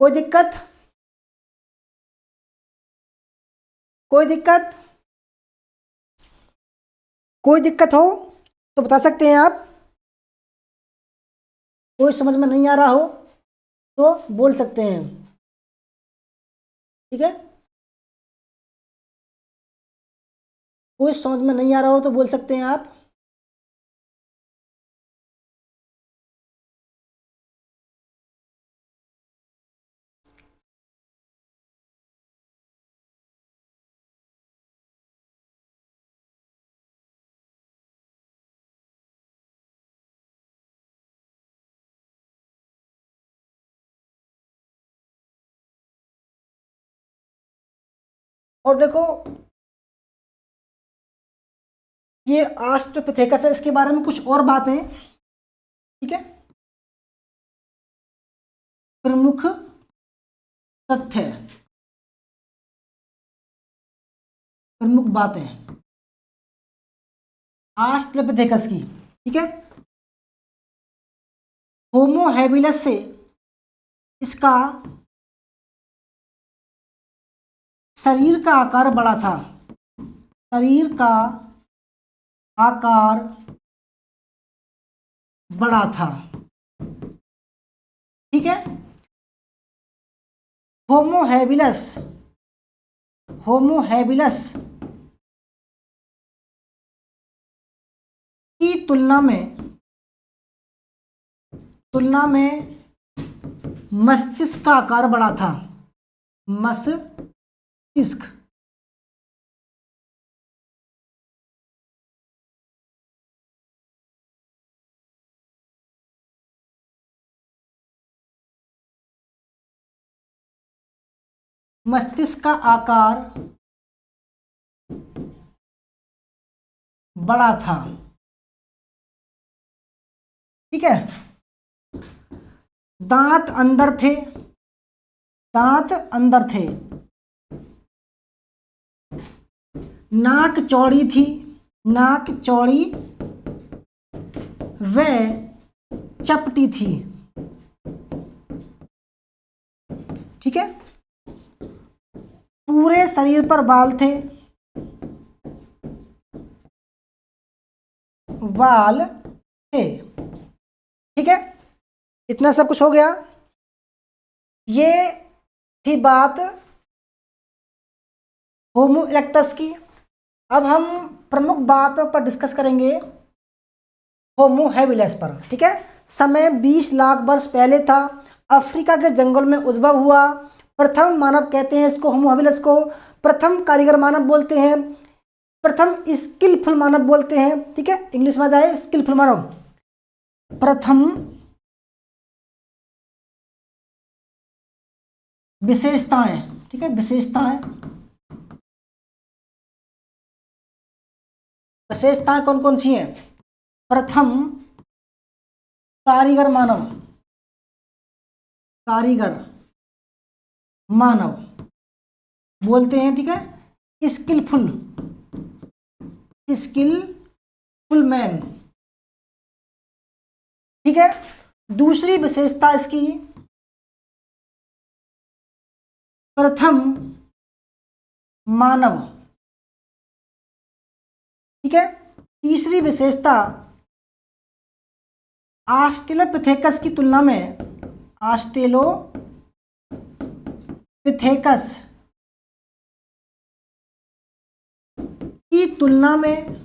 कोई दिक्कत? कोई दिक्कत? कोई दिक्कत हो तो बता सकते हैं आप। कोई समझ में नहीं आ रहा हो तो बोल सकते हैं। ठीक है, कोई समझ में नहीं आ रहा हो तो बोल सकते हैं आप। और देखो, ये ऑस्ट्रोपिथेकस है, इसके बारे में कुछ और बातें। ठीक है, प्रमुख तथ्य, प्रमुख बातें ऑस्ट्रोपिथेकस की। ठीक है, होमो हैबिलस से इसका शरीर का आकार बड़ा था। शरीर का आकार बड़ा था। ठीक है, होमो हैबिलस, होमो हैबिलस की तुलना में मस्तिष्क का आकार बड़ा था। मस्तिष्क, मस्तिष्क का आकार बड़ा था। ठीक है, दांत अंदर थे, दांत अंदर थे। नाक चौड़ी थी, नाक चौड़ी व चपटी थी। ठीक है। पूरे शरीर पर बाल थे, बाल थे। ठीक है, इतना सब कुछ हो गया। ये थी बात होमो इरेक्टस की। अब हम प्रमुख बातों पर डिस्कस करेंगे होमो हैबिलस पर। ठीक है, समय 20 लाख वर्ष पहले था, अफ्रीका के जंगल में उद्भव हुआ। प्रथम मानव कहते हैं इसको, होमो हैबिलस को प्रथम कारीगर मानव बोलते हैं, प्रथम स्किलफुल मानव बोलते हैं। ठीक है, इंग्लिश में जाए स्किलफुल मानव, प्रथम विशेषताएं। ठीक है, विशेषताएं, विशेषताएं कौन कौन सी हैं? प्रथम कारीगर मानव, कारीगर मानव बोलते हैं। ठीक है, स्किलफुल, स्किलफुल मैन। ठीक है, दूसरी विशेषता इसकी प्रथम मानव। ठीक है, तीसरी विशेषता ऑस्ट्रेलोपिथेकस की तुलना में, ऑस्ट्रेलोपिथेकस की तुलना में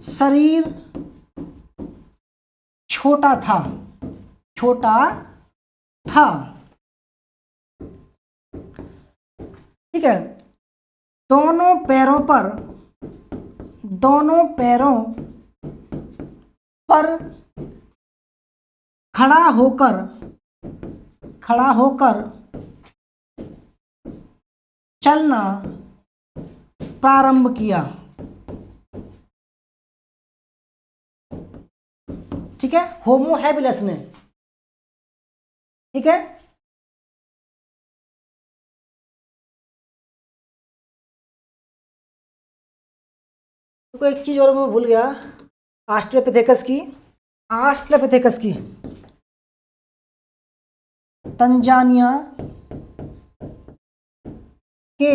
शरीर छोटा था, छोटा था। ठीक है, दोनों पैरों पर खड़ा होकर चलना प्रारंभ किया। ठीक है, होमो हैबिलस ने। ठीक है, तो एक चीज और मैं भूल गया, ऑस्ट्रेलोपिथेकस की तंजानिया के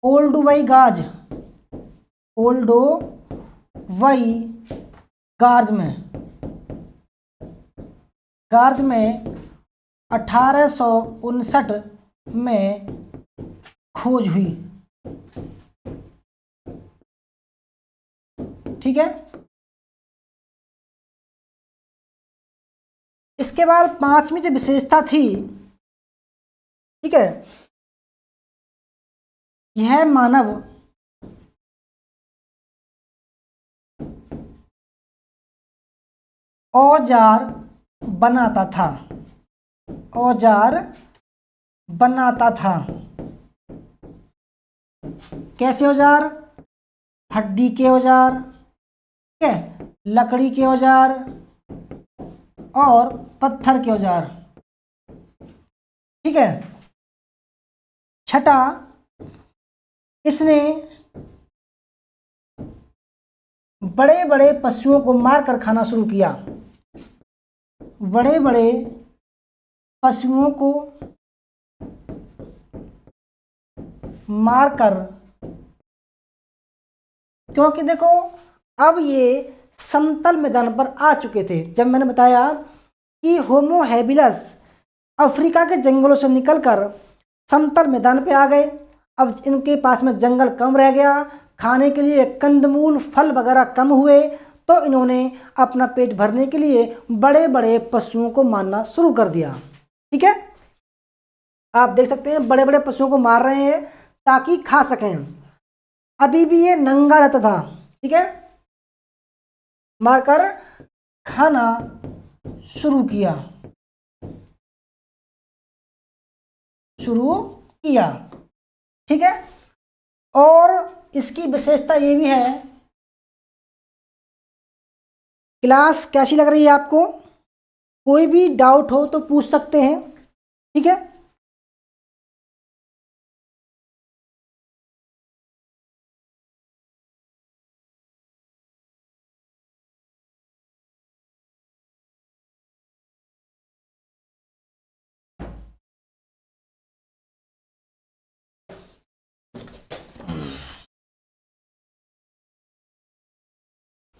ओल्डोवाई गार्ज में 1859 में खोज हुई। ठीक है, इसके बाद पांचवी जो विशेषता थी, ठीक है, यह मानव औजार बनाता था। कैसे औजार? हड्डी के औजार, ठीक है, लकड़ी के औजार और पत्थर के औजार। ठीक है, छठा, इसने बड़े बड़े पशुओं को मारकर खाना शुरू किया। बड़े बड़े पशुओं को मारकर, क्योंकि देखो अब ये समतल मैदान पर आ चुके थे। जब मैंने बताया कि होमो हैबिलस अफ्रीका के जंगलों से निकलकर समतल मैदान पे आ गए, अब इनके पास में जंगल कम रह गया, खाने के लिए कंदमूल फल वगैरह कम हुए, तो इन्होंने अपना पेट भरने के लिए बड़े बड़े पशुओं को मारना शुरू कर दिया। ठीक है, आप देख सकते हैं बड़े बड़े पशुओं को मार रहे हैं ताकि खा सकें। अभी भी ये नंगा रहता था, ठीक है, मारकर खाना शुरू किया। ठीक है, और इसकी विशेषता ये भी है क्लास कैसी लग रही है आपको? कोई भी डाउट हो तो पूछ सकते हैं, ठीक है।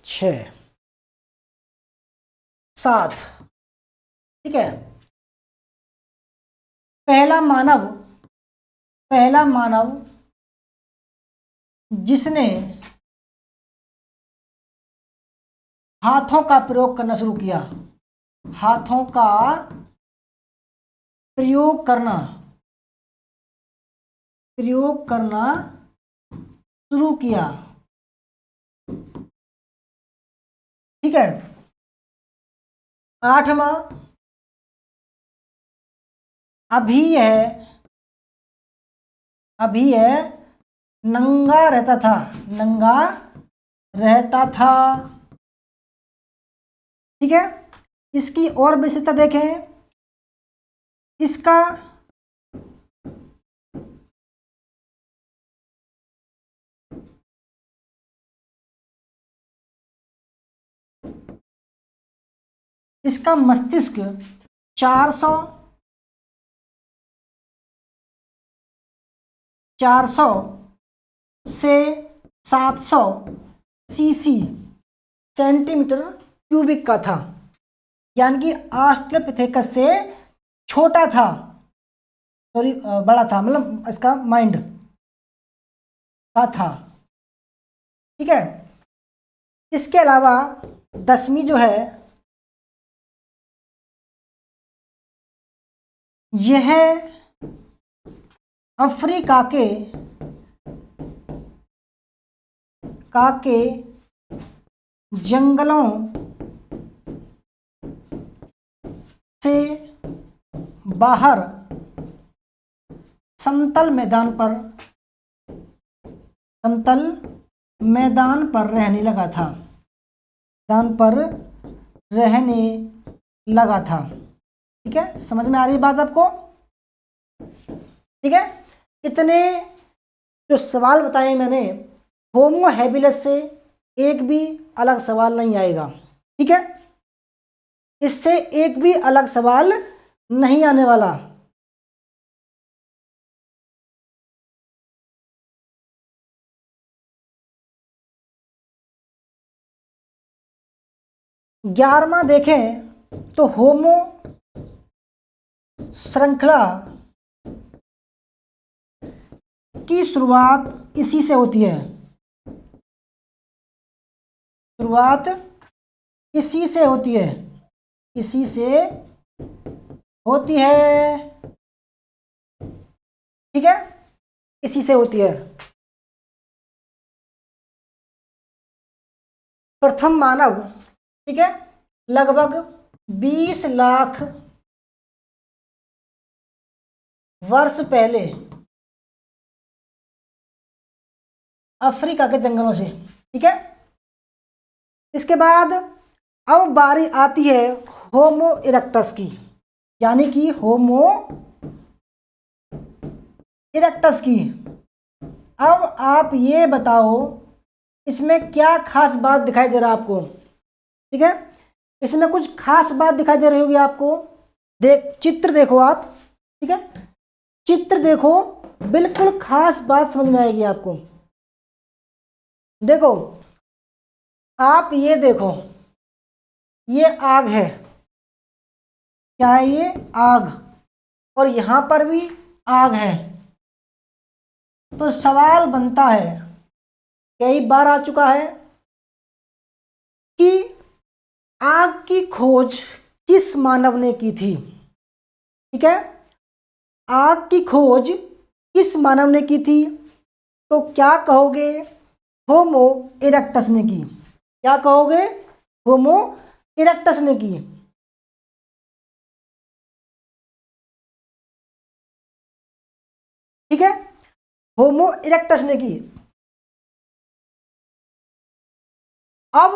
छः, सात, ठीक है। पहला मानव, पहला मानव जिसने हाथों का प्रयोग करना शुरू किया, हाथों का प्रयोग करना, प्रयोग करना शुरू किया, ठीक है। आठवां, अभी है, अभी है नंगा रहता था, नंगा रहता था, ठीक है। इसकी और विशेषता देखें, इसका इसका मस्तिष्क 400 से 700 सीसी सेंटीमीटर क्यूबिक का था, यानी कि ऑस्ट्रेलोपिथेकस से छोटा था, सॉरी बड़ा था, मतलब इसका माइंड का था, ठीक है। इसके अलावा 10वीं जो है, यह अफ्रीका के जंगलों से बाहर समतल मैदान पर रहने लगा था, मैदान पर रहने लगा था, ठीक है। समझ में आ रही बात आपको? ठीक है। इतने जो सवाल बताए मैंने, होमो हैबिलिस से एक भी अलग सवाल नहीं आएगा, ठीक है। इससे एक भी अलग सवाल नहीं आने वाला। ग्यारहवां देखें तो होमो श्रृंखला की शुरुआत इसी से होती है, शुरुआत इसी से होती है, इसी से होती है, ठीक है, इसी से होती है। प्रथम मानव, ठीक है, लगभग 20 लाख वर्ष पहले अफ्रीका के जंगलों से, ठीक है। इसके बाद अब बारी आती है होमो इरेक्टस की, यानी कि होमो इरेक्टस की। अब आप ये बताओ इसमें क्या खास बात दिखाई दे रहा है आपको, ठीक है। इसमें कुछ खास बात दिखाई दे रही होगी आपको। चित्र देखो आप, ठीक है, चित्र देखो, बिल्कुल खास बात समझ में आएगी आपको। देखो, आप ये देखो, ये आग है, क्या है ये? आग, और यहां पर भी आग है। तो सवाल बनता है, कई बार आ चुका है कि आग की खोज किस मानव ने की थी, ठीक है। आग की खोज किस मानव ने की थी? तो क्या कहोगे? होमो इरेक्टस ने की। क्या कहोगे? होमो इरेक्टस ने की, ठीक है, होमो इरेक्टस ने की। अब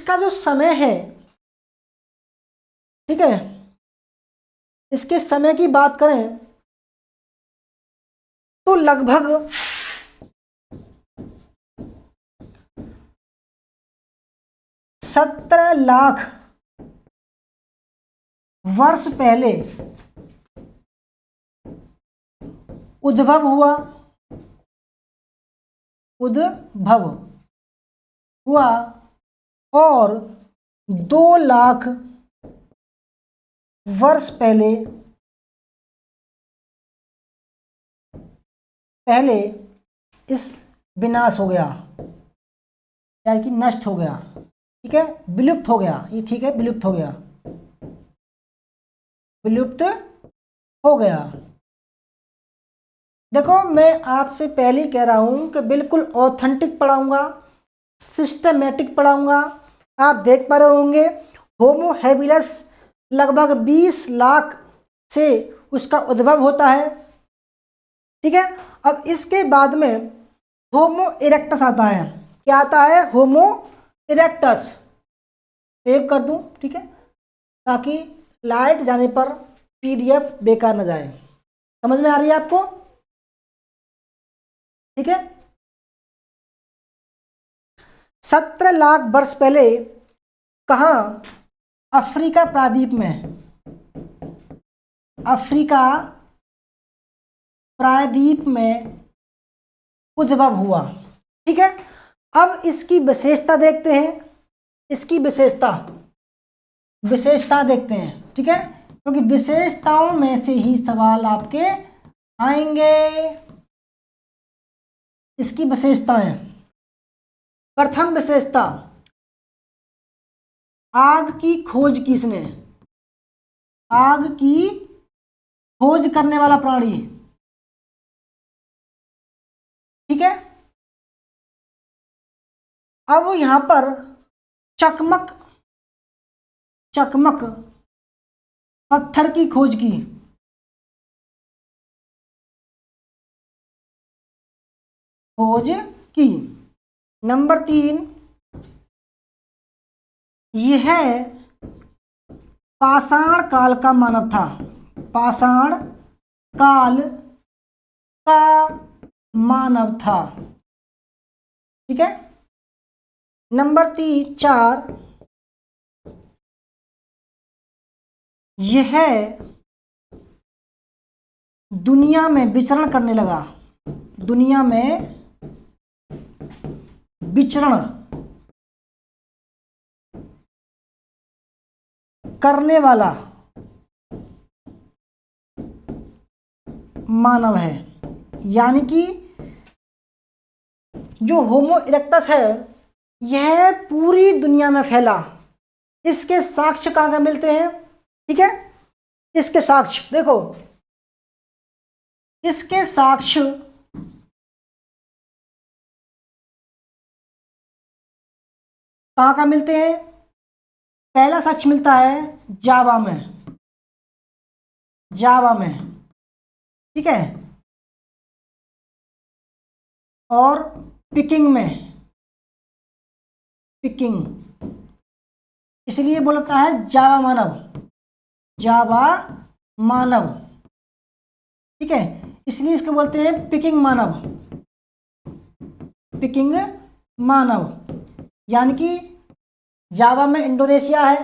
इसका जो समय है, ठीक है, इसके समय की बात करें तो लगभग 17 लाख वर्ष पहले उद्भव हुआ और 2 लाख वर्ष पहले इस विनाश हो गया, यानी कि नष्ट हो गया, ठीक है, विलुप्त हो गया, ये ठीक है, विलुप्त हो गया, विलुप्त हो गया। देखो मैं आपसे पहले ही कह रहा हूं कि बिल्कुल ऑथेंटिक पढ़ाऊंगा, सिस्टमेटिक पढ़ाऊंगा। आप देख पा रहे होंगे होमो हैबिलस लगभग 20 लाख से उसका उद्भव होता है, ठीक है। अब इसके बाद में होमो इरेक्टस आता है। क्या आता है? होमो इरेक्टस। सेव कर दूं, ठीक है, ताकि लाइट जाने पर पीडीएफ बेकार न जाए। समझ में आ रही है आपको? ठीक है। 17 लाख वर्ष पहले कहाँ? अफ्रीका प्रायद्वीप में, अफ्रीका प्रायद्वीप में उद्भव हुआ, ठीक है। अब इसकी विशेषता देखते हैं, इसकी विशेषता देखते हैं, ठीक है, क्योंकि विशेषताओं में से ही सवाल आपके आएंगे। इसकी विशेषताएं, प्रथम विशेषता, आग की खोज किसने? आग की खोज करने वाला प्राणी, ठीक है। अब यहां पर चकमक पत्थर की खोज की। नंबर 3, यह पाषाण काल का मानव था, पाषाण काल का मानव था, ठीक है। नंबर 4, यह दुनिया में विचरण करने लगा, दुनिया में विचरण करने वाला मानव है। यानी कि जो होमो इरेक्टस है यह पूरी दुनिया में फैला। इसके साक्ष्य कहाँ कहाँ मिलते हैं, ठीक है। इसके साक्ष्य देखो, इसके साक्ष्य कहाँ कहाँ मिलते हैं? पहला साक्ष्य मिलता है जावा में, ठीक है, और पिकिंग में, इसलिए बोलता है जावा मानव, ठीक है, इसलिए इसको बोलते हैं पिकिंग मानव। यानी कि जावा में इंडोनेशिया है,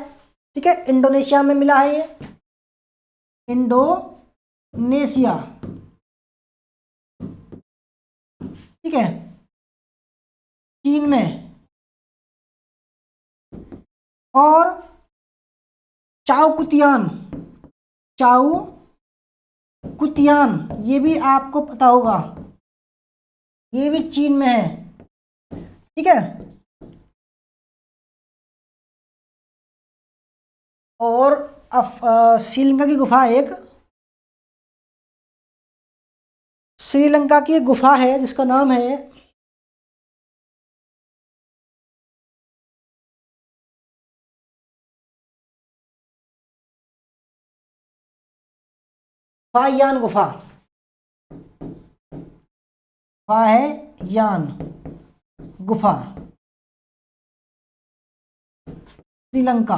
ठीक है, इंडोनेशिया में मिला है, ये इंडोनेशिया, ठीक है, चीन में, और चाओकुतियान ये भी आपको पता होगा, ये भी चीन में है, ठीक है। और श्रीलंका की गुफा, एक श्रीलंका की एक गुफा है जिसका नाम है फायान गुफा, फायान गुफा, श्रीलंका,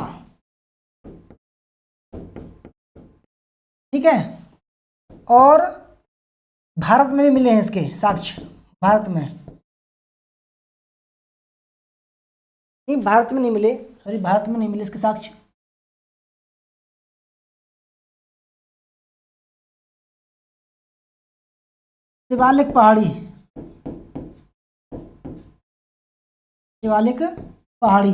ठीक है। और भारत में भी मिले हैं इसके साक्ष्य, भारत में नहीं, भारत में नहीं मिले, सॉरी, भारत में नहीं मिले इसके साक्ष्य। शिवालिक पहाड़ी, शिवालिक पहाड़ी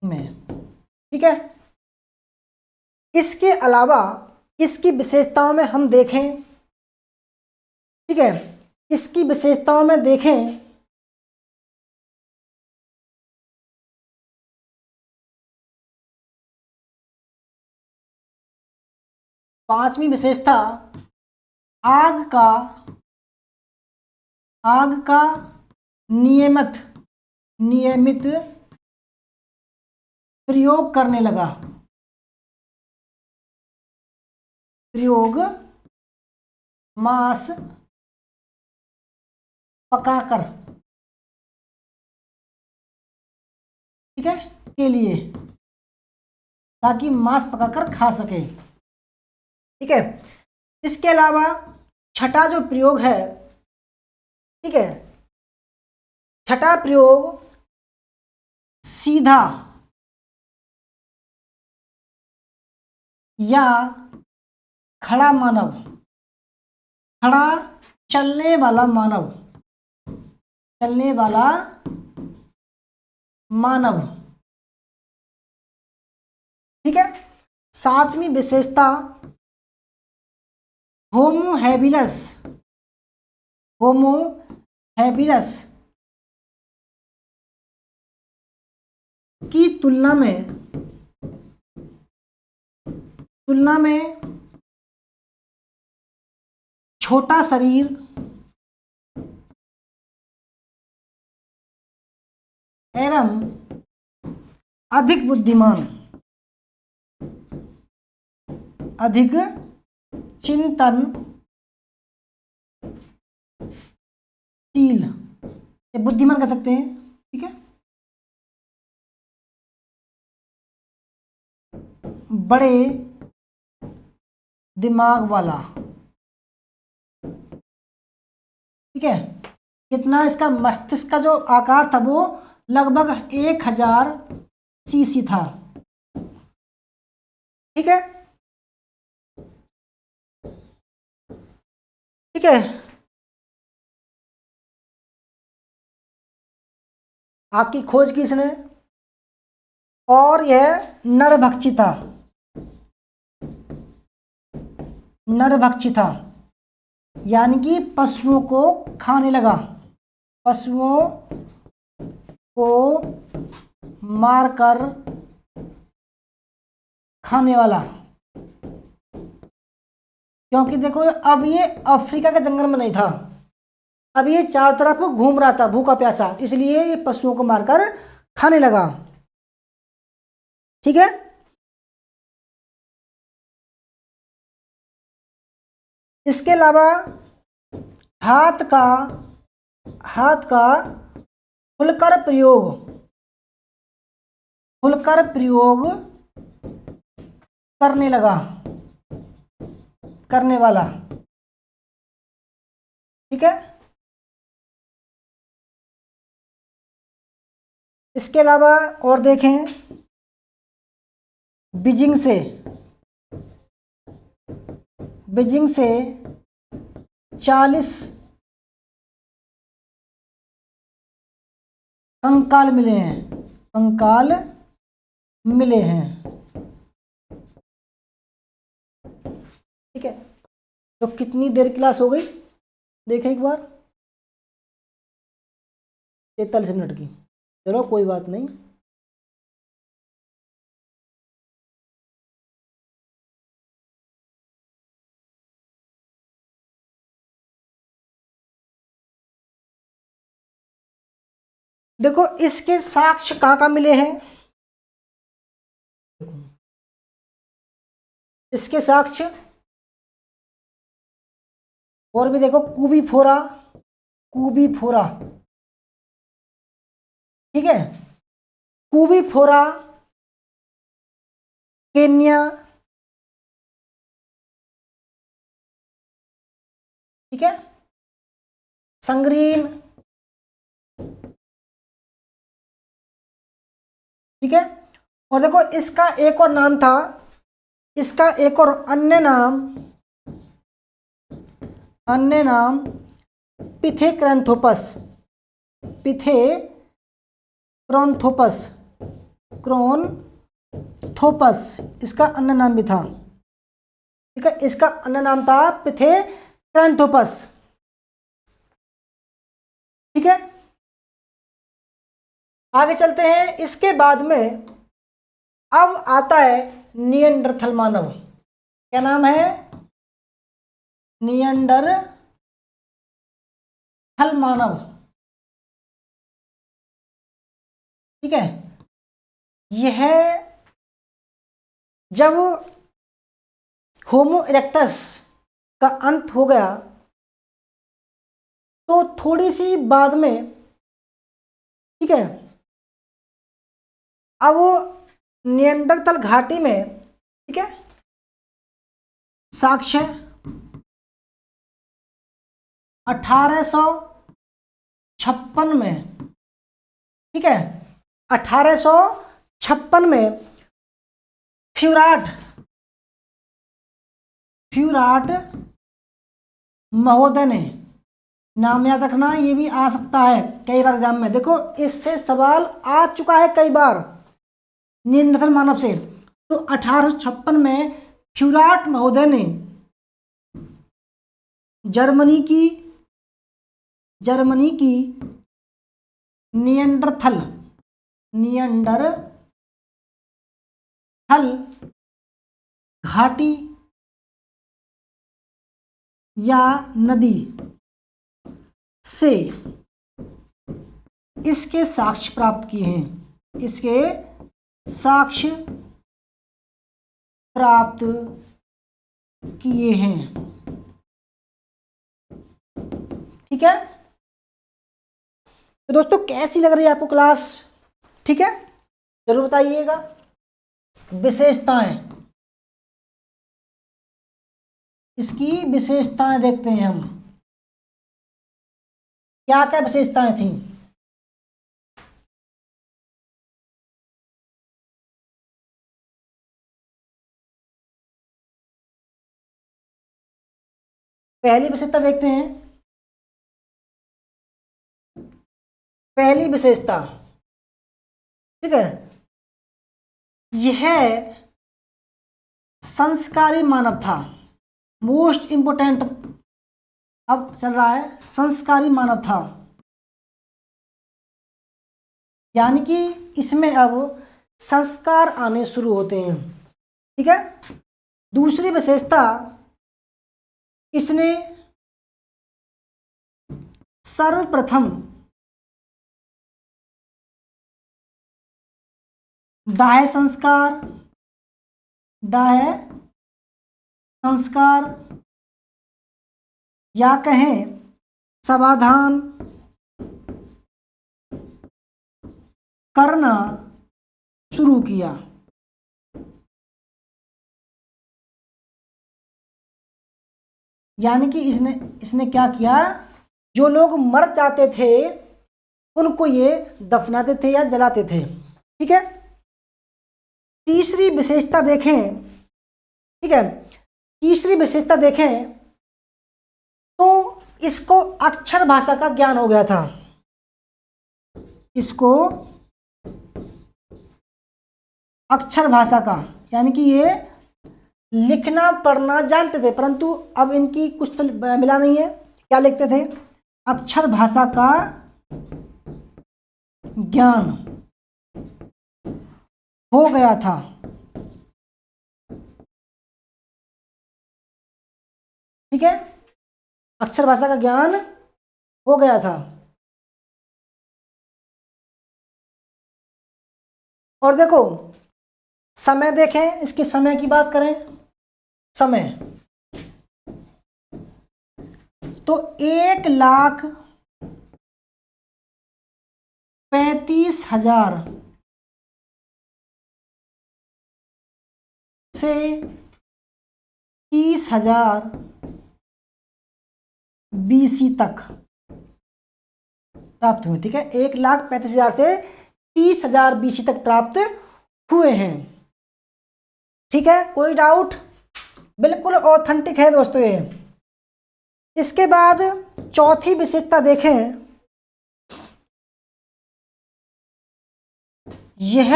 में, ठीक है। इसके अलावा इसकी विशेषताओं में हम देखें, ठीक है, इसकी विशेषताओं में देखें पांचवी विशेषता, आग का नियमित प्रयोग करने लगा, प्रयोग मांस पकाकर, ठीक है, के लिए, ताकि मांस पकाकर खा सके, ठीक है। इसके अलावा छठा जो प्रयोग है, ठीक है, छठा प्रयोग सीधा या खड़ा मानव, खड़ा चलने वाला मानव, चलने वाला मानव, ठीक है। सातवीं विशेषता होमो हैबिलस, होमो हैबिलस की तुलना में छोटा शरीर एवं अधिक बुद्धिमान, अधिक चिंतनशील, ये बुद्धिमान कह सकते हैं, ठीक है। बड़े दिमाग वाला, ठीक है। कितना इसका मस्तिष्क का जो आकार था वो लगभग 1000 सीसी था, ठीक है, ठीक है। आपकी खोज की इसने, और यह नरभक्षी था, नरभक्षी था, यानी कि पशुओं को खाने लगा, पशुओं को मारकर खाने वाला। क्योंकि देखो अब ये अफ्रीका के जंगल में नहीं था, अब ये चारों तरफ घूम रहा था भूखा प्यासा, इसलिए ये पशुओं को मारकर खाने लगा, ठीक है। इसके अलावा हाथ का खुलकर प्रयोग करने वाला, ठीक है। इसके अलावा और देखें, बीजिंग से 40 कंकाल मिले हैं, ठीक है। तो कितनी देर क्लास हो गई देखें एक बार, 43 मिनट की, चलो कोई बात नहीं। देखो इसके साक्ष्य कहाँ मिले हैं, इसके साक्ष्य और भी देखो, कूबी फोरा ठीक है, कूबीफोरा केन्या, ठीक है, संग्रीन, ठीक है। और देखो इसका एक और नाम था, इसका एक और अन्य नाम पिथेक्रैंथोपस, पिथेक्रॉन्थोपस, क्रोन्थोपस, इसका अन्य नाम भी था, ठीक है, इसका अन्य नाम था पिथेक्रैंथोपस, ठीक है। आगे चलते हैं, इसके बाद में अब आता है निएंडरथल मानव। क्या नाम है? निएंडरथल मानव, ठीक है। यह जब होमो इरेक्टस का अंत हो गया तो थोड़ी सी बाद में, ठीक है, अब निएंडरथल घाटी में, ठीक है, साक्ष्य 1856 में, ठीक है, 1856 में फ्यूराट महोदय ने, नाम याद रखना, ये भी आ सकता है कई बार एग्जाम में, देखो इससे सवाल आ चुका है कई बार निएंडरथल मानव से। तो 1856 में फ्यूराट महोदय ने जर्मनी की निएंडरथल घाटी या नदी से इसके साक्ष्य प्राप्त किए हैं, इसके साक्ष्य प्राप्त किए हैं, ठीक है। तो दोस्तों कैसी लग रही है आपको क्लास? ठीक है, जरूर बताइएगा। विशेषताएं, इसकी विशेषताएं देखते हैं हम, क्या क्या विशेषताएं थी। पहली विशेषता देखते हैं, पहली विशेषता, ठीक है, यह संस्कारी मानव था, मोस्ट इंपोर्टेंट अब चल रहा है, संस्कारी मानव था, यानी कि इसमें अब संस्कार आने शुरू होते हैं, ठीक है। दूसरी विशेषता, इसने सर्वप्रथम दाह संस्कार या कहें समाधान करना शुरू किया, यानी कि इसने क्या किया, जो लोग मर जाते थे उनको ये दफनाते थे या जलाते थे, ठीक है। तीसरी विशेषता देखें, ठीक है, तीसरी विशेषता देखें तो इसको अक्षर भाषा का ज्ञान हो गया था, इसको अक्षर भाषा का, यानी कि ये लिखना पढ़ना जानते थे, परंतु अब इनकी कुछ तो मिला नहीं है, क्या लिखते थे, अक्षर भाषा का ज्ञान हो गया था, ठीक है, अक्षर भाषा का ज्ञान हो गया था। और देखो समय देखें, इसके समय की बात करें, समय तो 1,35,000 30,000 से 30,000 BC तक प्राप्त हुए। ठीक है, 1,35,000 से 30,000 BC तक प्राप्त हुए हैं। ठीक है, कोई डाउट? बिल्कुल ऑथेंटिक है दोस्तों ये। इसके बाद चौथी विशेषता देखें, यह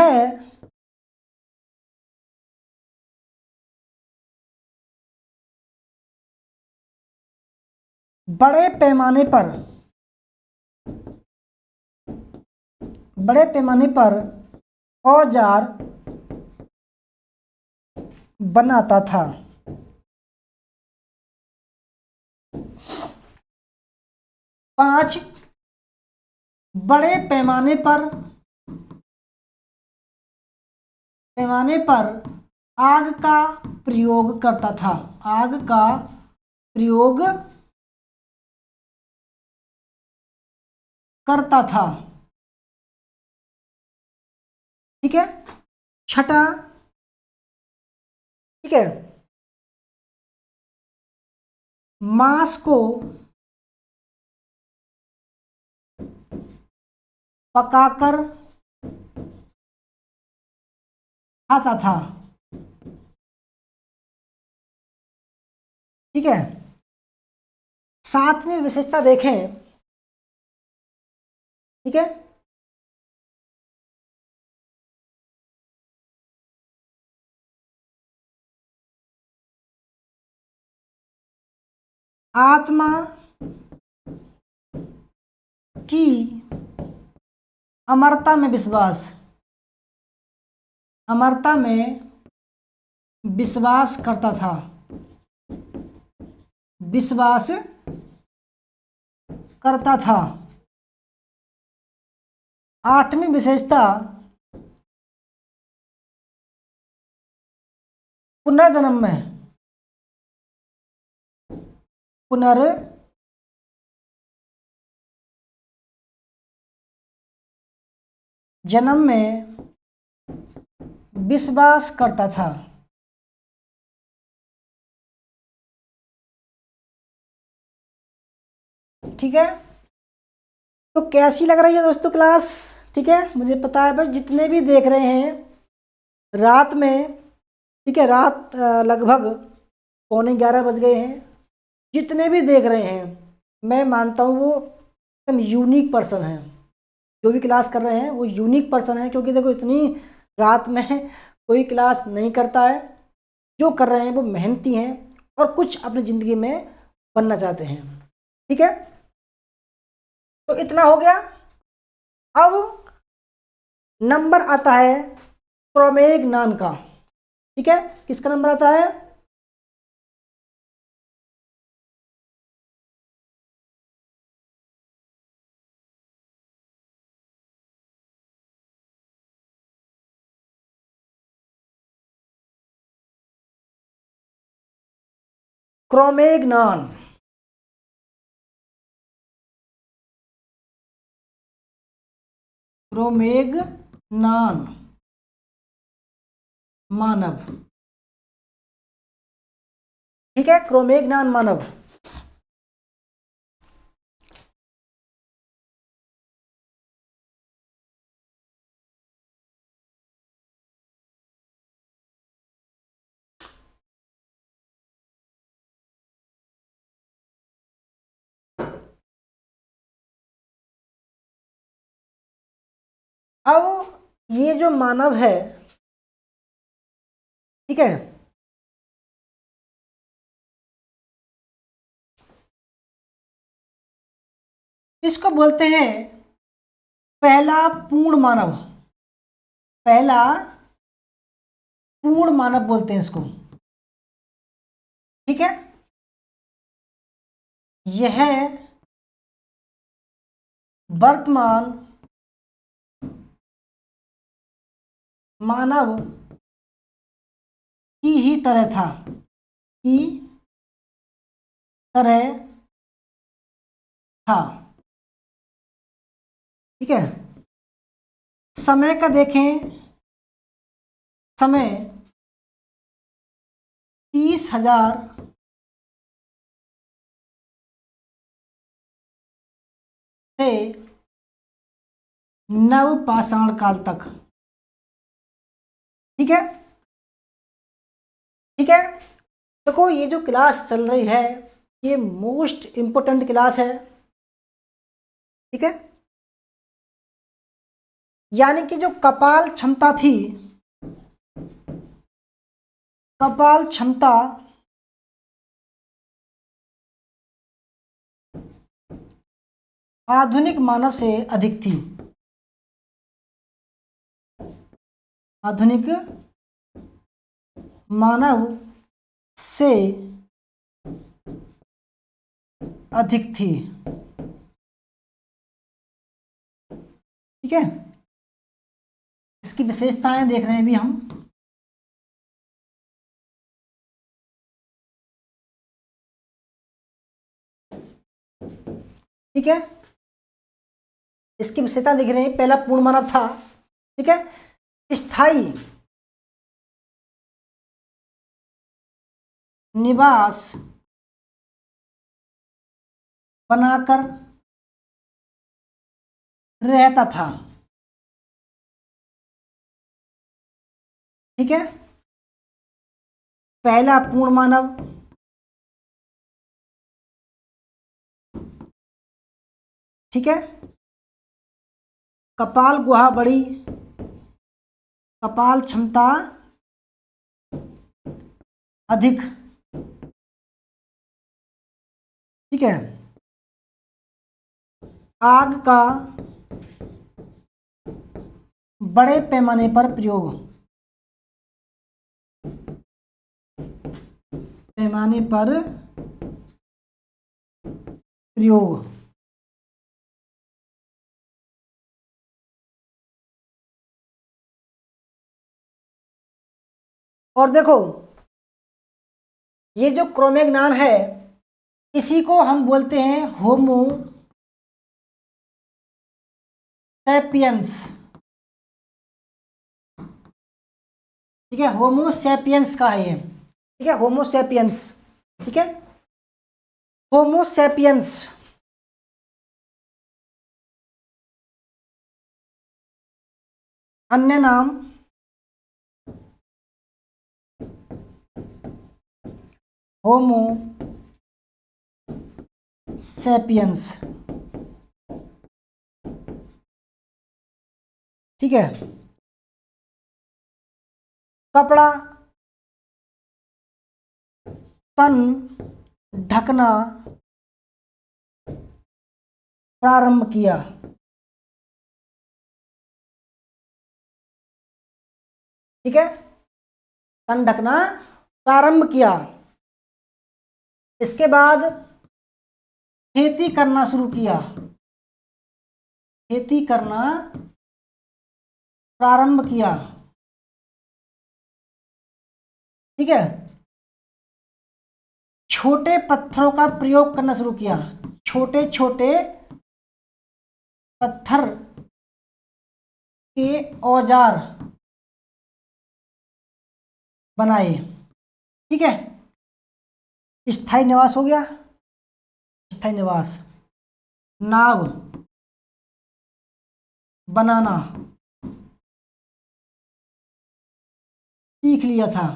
बड़े पैमाने पर औजार बनाता था। 5 बड़े पैमाने पर आग का प्रयोग करता था। आग का प्रयोग करता था। ठीक है, छठा, ठीक है, मांस को पकाकर खाता था। ठीक है, सातवीं विशेषता देखें। ठीक है, आत्मा की अमरता में विश्वास। अमरता में विश्वास करता था। विश्वास करता था। आठवीं विशेषता पुनर्जन्म में जन्म में विश्वास करता था। ठीक है, तो कैसी लग रही है दोस्तों क्लास? ठीक है, मुझे पता है भाई जितने भी देख रहे हैं रात में, ठीक है, रात लगभग 11:15 बज गए हैं। जितने भी देख रहे हैं मैं मानता हूँ वो एकदम यूनिक पर्सन है। जो भी क्लास कर रहे हैं वो यूनिक पर्सन है, क्योंकि देखो इतनी रात में कोई क्लास नहीं करता है। जो कर रहे हैं वो मेहनती हैं और कुछ अपनी ज़िंदगी में बनना चाहते हैं। ठीक है, तो इतना हो गया। अब नंबर आता है क्रोमैग्नॉन का। ठीक है, किसका नंबर आता है? क्रोमैग्नॉन। क्रोमैग्नॉन मानव। ठीक है, क्रोमैग्नॉन मानव। अब ये जो मानव है, ठीक है, इसको बोलते हैं पहला पूर्ण मानव। पहला पूर्ण मानव बोलते हैं इसको। ठीक है, यह वर्तमान मानव की ही तरह था। की तरह था। ठीक है, समय का देखें, समय 30,000 से नवपाषाण काल तक। ठीक है, ठीक है। देखो ये जो क्लास चल रही है ये मोस्ट इंपोर्टेंट क्लास है। ठीक है, यानी कि जो कपाल क्षमता थी, कपाल क्षमता आधुनिक मानव से अधिक थी, आधुनिक मानव से अधिक थी। ठीक है, इसकी विशेषताएं देख रहे हैं अभी हम। ठीक है, इसकी विशेषता देख रहे हैं। पहला पूर्ण मानव था। ठीक है, स्थायी निवास बनाकर रहता था। ठीक है, पहला पूर्ण मानव। ठीक है, कपाल गुहा बड़ी, कपाल क्षमता अधिक। ठीक है, आग का बड़े पैमाने पर प्रयोग, पैमाने पर प्रयोग। और देखो ये जो क्रोमैग्नॉन है इसी को हम बोलते हैं होमो सैपियंस। ठीक है, होमो सैपियंस का है ये। ठीक है, होमो सैपियंस। ठीक है, होमो सैपियंस अन्य नाम होमो सैपियंस। ठीक है, कपड़ा तन ढकना प्रारंभ किया। ठीक है, तन ढकना प्रारंभ किया। इसके बाद खेती करना शुरू किया, खेती करना प्रारंभ किया। ठीक है, छोटे पत्थरों का प्रयोग करना शुरू किया, छोटे छोटे पत्थर के औजार बनाए। ठीक है, स्थायी निवास हो गया, स्थायी निवास। नाव बनाना सीख लिया था।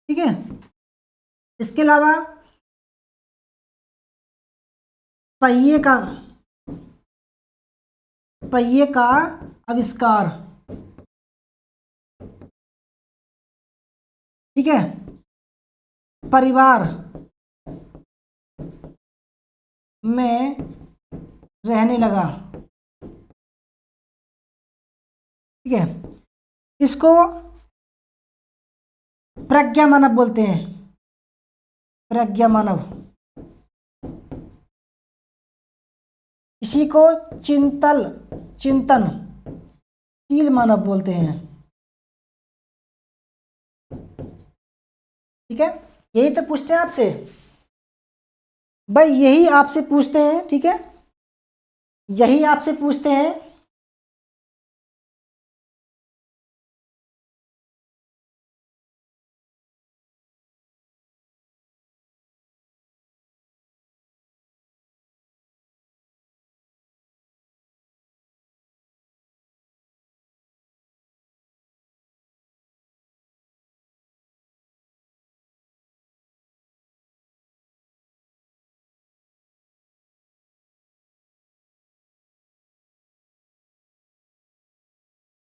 ठीक है, इसके अलावा पहिए का आविष्कार। ठीक है, परिवार में रहने लगा। ठीक है, इसको प्रज्ञा मानव बोलते हैं, प्रज्ञा मानव। इसी को चिंतनशील मानव बोलते हैं। ठीक है, यही तो पूछते हैं आपसे भाई, यही आपसे पूछते हैं। ठीक है, यही आपसे पूछते हैं।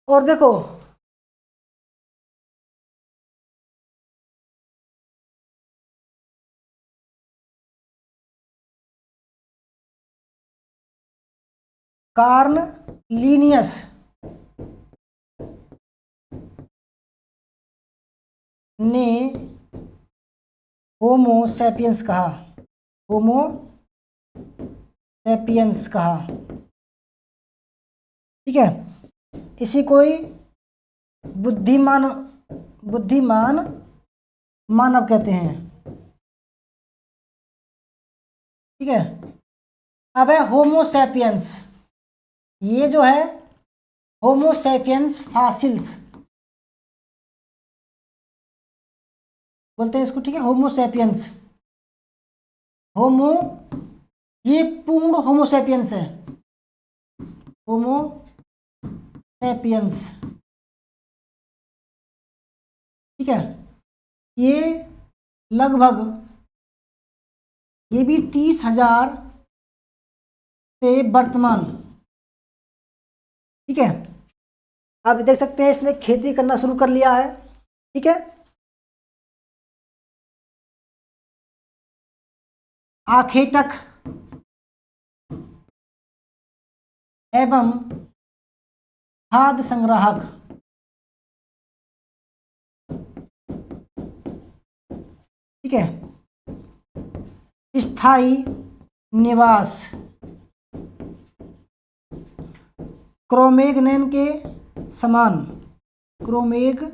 और देखो, कार्ल लीनियस ने होमो सैपियंस कहा, होमो सैपियंस कहा, ठीक है। इसी कोई बुद्धिमान बुद्धिमान मानव कहते हैं, ठीक है। अब है होमो सैपियंस, ये जो है होमो सैपियंस फॉसिल्स बोलते हैं इसको, ठीक है। होमो सैपियंस, होमो, ये पूर्ण होमो सैपियंस है, होमो सैपियंस, ठीक है। ये लगभग, ये भी 30,000 से वर्तमान, ठीक है। आप देख सकते हैं इसने खेती करना शुरू कर लिया है, ठीक है। आखेटक एवं खाद्य संग्राहक, ठीक है। स्थायी निवास, क्रोमेगनेन के समान, क्रोमेगनेन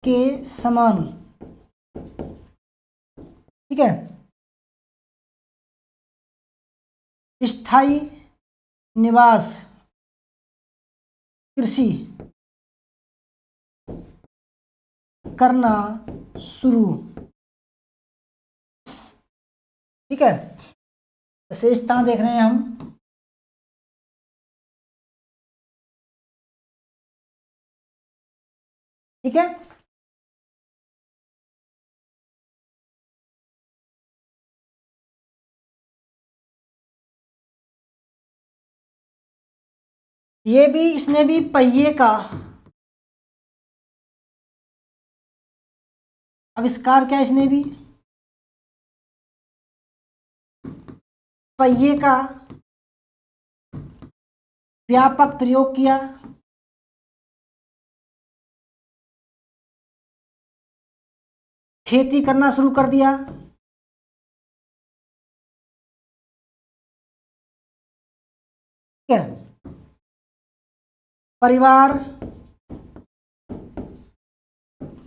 के समान, ठीक है। स्थायी निवास, कृषि करना शुरू, ठीक है। विशेषता देख रहे हैं हम, ठीक है। ये भी, इसने भी पहिए का आविष्कार किया, इसने भी पहिए का व्यापक प्रयोग किया, खेती करना शुरू कर दिया, ठीक है। परिवार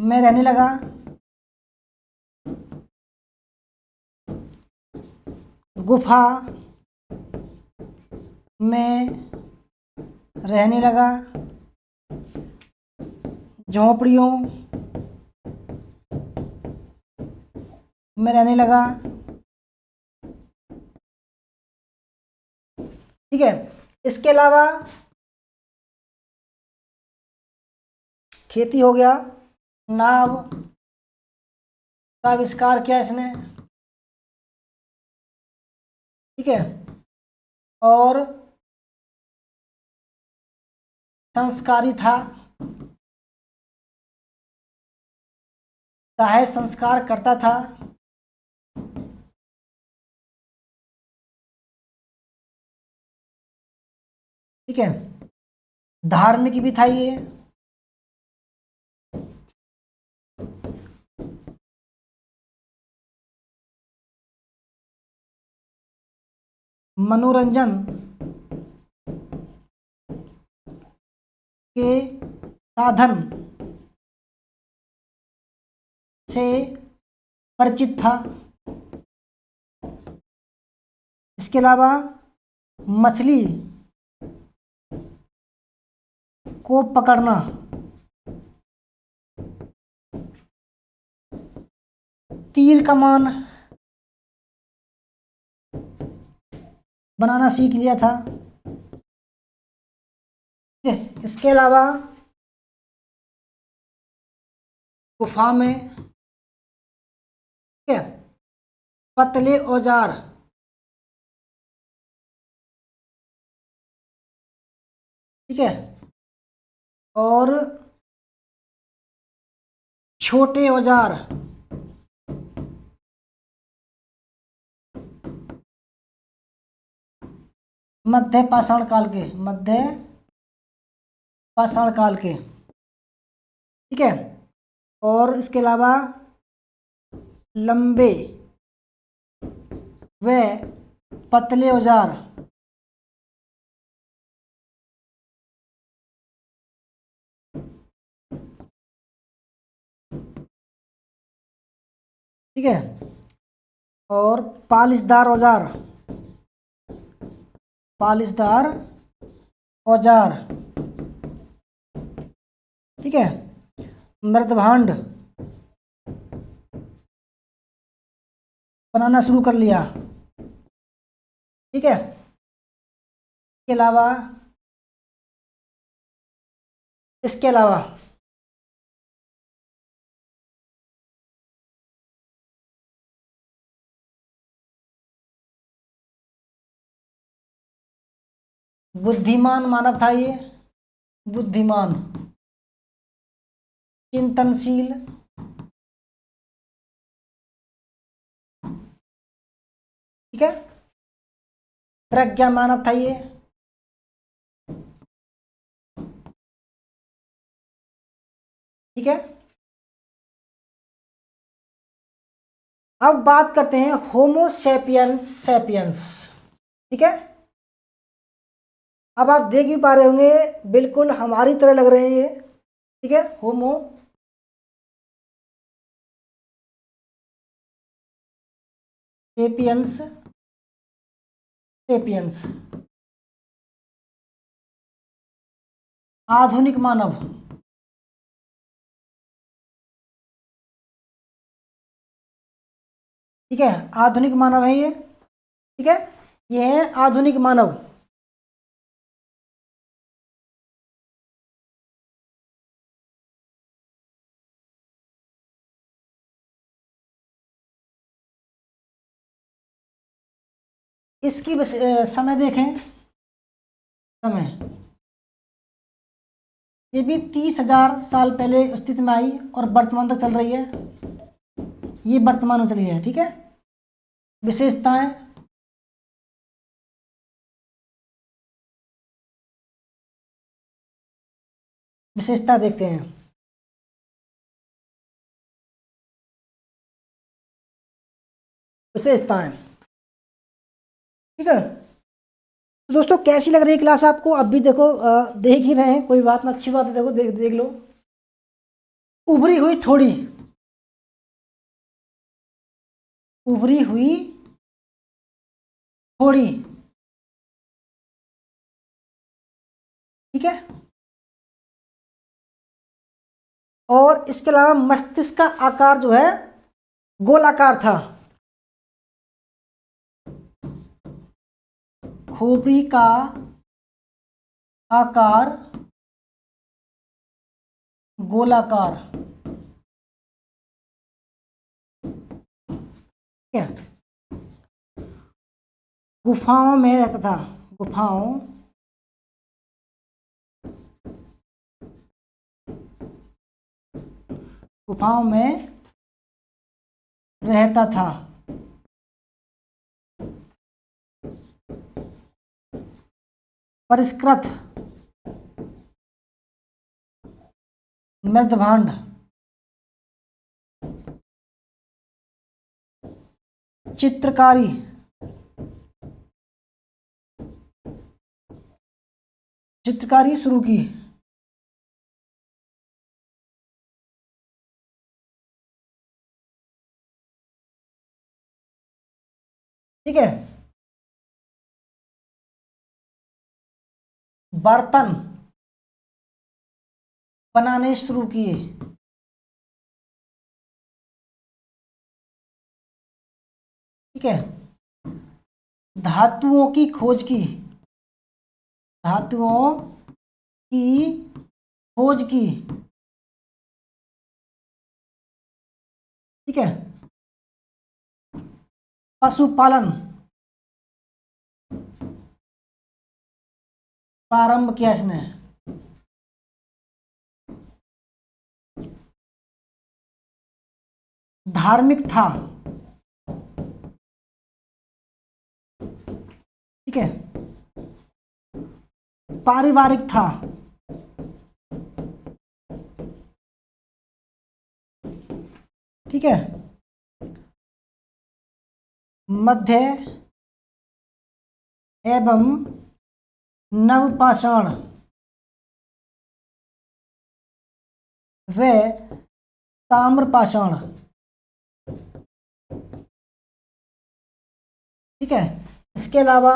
में रहने लगा, गुफा में रहने लगा, झोंपड़ियों में रहने लगा, ठीक है। इसके अलावा खेती हो गया, नाव का आविष्कार किया इसने, ठीक है। और संस्कारी था, सहायक संस्कार करता था, ठीक है। धार्मिक भी था ये, मनोरंजन के साधन से परिचित था, इसके अलावा मछली को पकड़ना, तीर कमान बनाना सीख लिया था। ठीक है, इसके अलावा गुफा में, ठीक है, पतले औजार, ठीक है, और छोटे औजार मध्य पाषाण काल के, मध्य पाषाण काल के, ठीक है, और इसके अलावा लंबे व पतले औजार ठीक है, और पालिशदार औजार, पालिशदार औजार, ठीक है, मृदभांड बनाना शुरू कर लिया। ठीक है, इसके अलावा बुद्धिमान मानव था ये, बुद्धिमान, चिंतनशील, ठीक है, प्रज्ञा मानव था ये, ठीक है। अब बात करते हैं होमो सेपियंस सेपियंस, ठीक है। अब आप देख भी पा रहे होंगे, बिल्कुल हमारी तरह लग रहे हैं ये, ठीक है, होमो सेपियंस सेपियंस, आधुनिक मानव, ठीक है, आधुनिक मानव है ये, ठीक है, ये है आधुनिक मानव। इसकी समय देखें, समय ये भी 30,000 साल पहले अस्तित्व में आई और वर्तमान तक चल रही है, ये वर्तमान में चली है, ठीक है। विशेषताएं, विशेषता देखते हैं। विशेषताएं, ठीक है। तो दोस्तों कैसी लग रही है क्लास आपको? अब भी देखो, देख ही रहे हैं, कोई बात ना, अच्छी बात है, देखो देख देख लो। उभरी हुई थोड़ी, उभरी हुई थोड़ी, ठीक है, और इसके अलावा मस्तिष्क का आकार जो है गोलाकार था, खोपड़ी का आकार गोलाकार, ठीक है। गुफाओं में रहता था, गुफाओं गुफाओं में रहता था, परिष्कृत मृदभांड, चित्रकारी, चित्रकारी शुरू की, ठीक है। बर्तन बनाने शुरू किए। ठीक है। धातुओं की खोज की, धातुओं की खोज की। ठीक है। पशुपालन प्रारंभ किया इसने। धार्मिक था। ठीक है। पारिवारिक था। ठीक है। मध्य एवं नवपाषाण व ताम्रपाषाण। ठीक है। इसके अलावा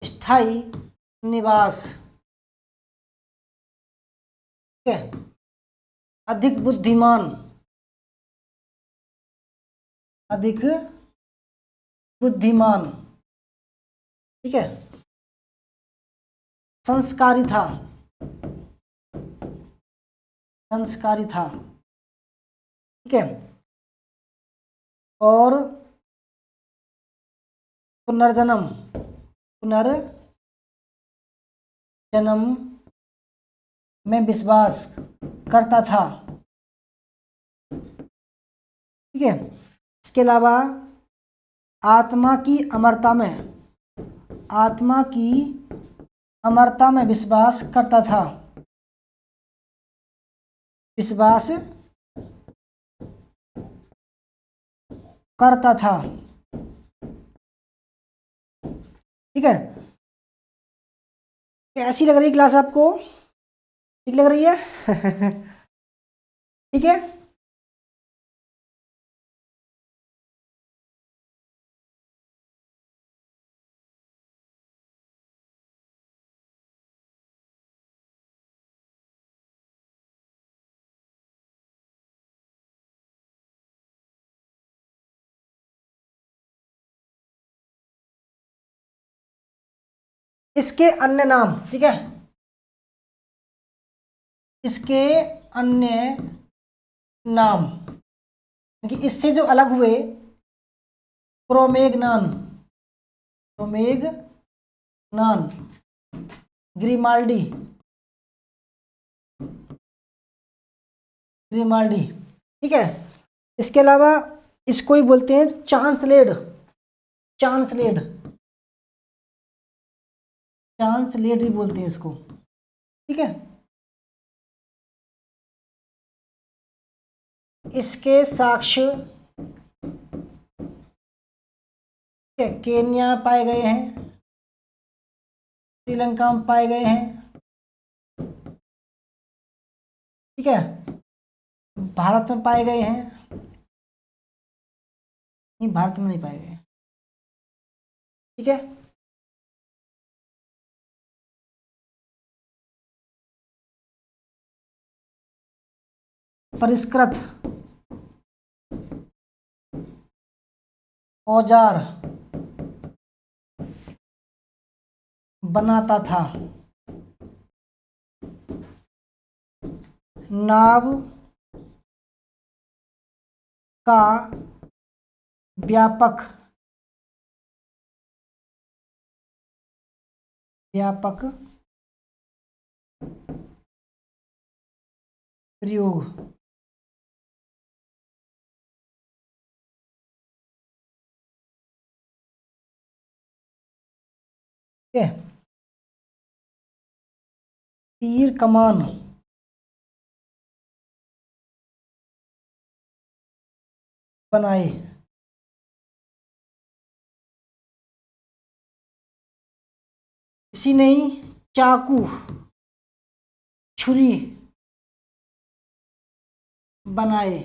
स्थायी निवास। ठीक है। अधिक बुद्धिमान, अधिक बुद्धिमान। ठीक है। संस्कारी था, संस्कारी था। ठीक है। और पुनर्जन्म, पुनर्जन्म में विश्वास करता था। ठीक है। इसके अलावा आत्मा की अमरता में, आत्मा की अमरता में विश्वास करता था, विश्वास करता था। ठीक है। कैसी लग रही है क्लास आपको? ठीक लग रही है? ठीक है। इसके अन्य नाम। ठीक है। इसके अन्य नाम कि इससे जो अलग हुए, क्रोमेगनान, क्रोमेगनान, ग्रिमाल्डी, ग्रिमाल्डी। ठीक है। इसके अलावा इसको ही बोलते हैं चांसलेड, चांसलेड, चांसलेड ही बोलते हैं इसको। ठीक है। इसके साक्ष्य केन्या में पाए गए हैं, श्रीलंका में पाए गए हैं। ठीक है। भारत में पाए गए हैं, नहीं भारत में नहीं पाए गए। ठीक है। परिष्कृत औजार बनाता था। नाव का व्यापक प्रयोग। ठीक है। तीर कमान बनाए। इसी नहीं, चाकू, छुरी बनाए।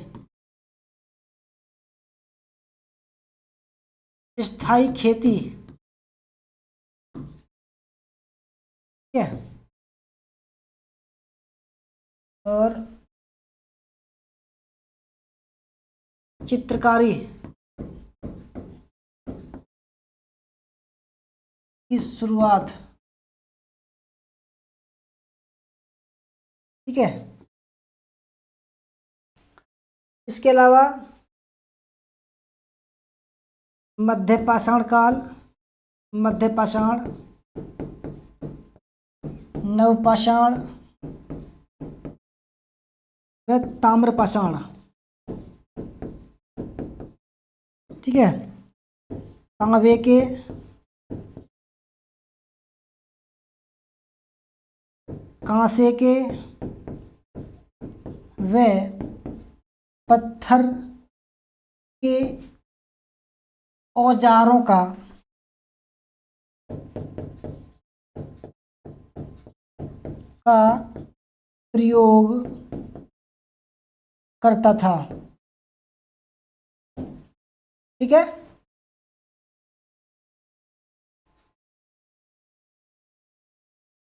स्थायी खेती, ठीक है, और चित्रकारी की शुरुआत, ठीक है। इसके अलावा मध्य पाषाण काल, मध्य पाषाण, नवपाषाण व ताम्र पाषाण, ठीक है। तांबे के, कांसे के व पत्थर के औजारों का प्रयोग करता था, ठीक है।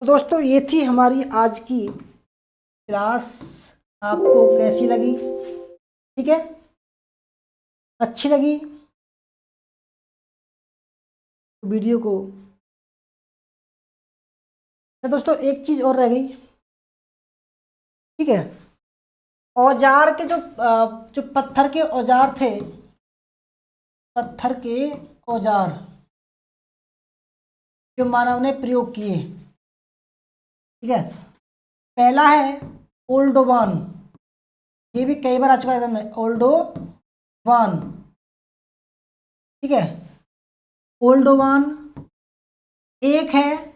तो दोस्तों ये थी हमारी आज की क्लास, आपको कैसी लगी, ठीक है, अच्छी लगी तो वीडियो को, तो दोस्तों एक चीज़ और रह गई, ठीक है। औजार के जो पत्थर के औजार थे, पत्थर के औजार जो मानव ने प्रयोग किए, ठीक है। पहला है ओल्डोवान, ये भी कई बार आ चुका है एग्जाम में, ओल्डोवान, ठीक है, ओल्डोवान। एक है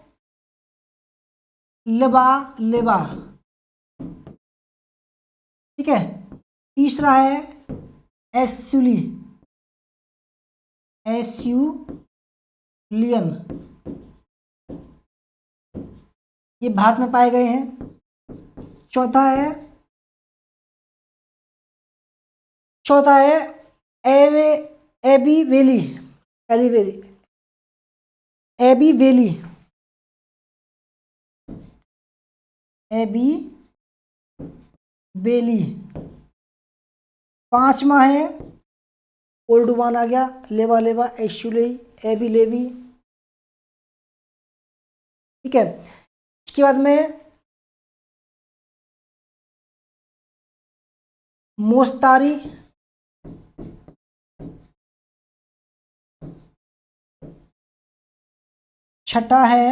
लेबा लेबा, ठीक है। तीसरा है एस्यूली, एस्यूलियन, ये भारत में पाए गए हैं। चौथा है Abbeville, Abbeville, Abbeville. पांचवा है ओल्डोवान आ गया, लेबा लेबा, एस्यूली, एबी लेबी, ठीक है। इसके बाद में मोस्तारी, छठा है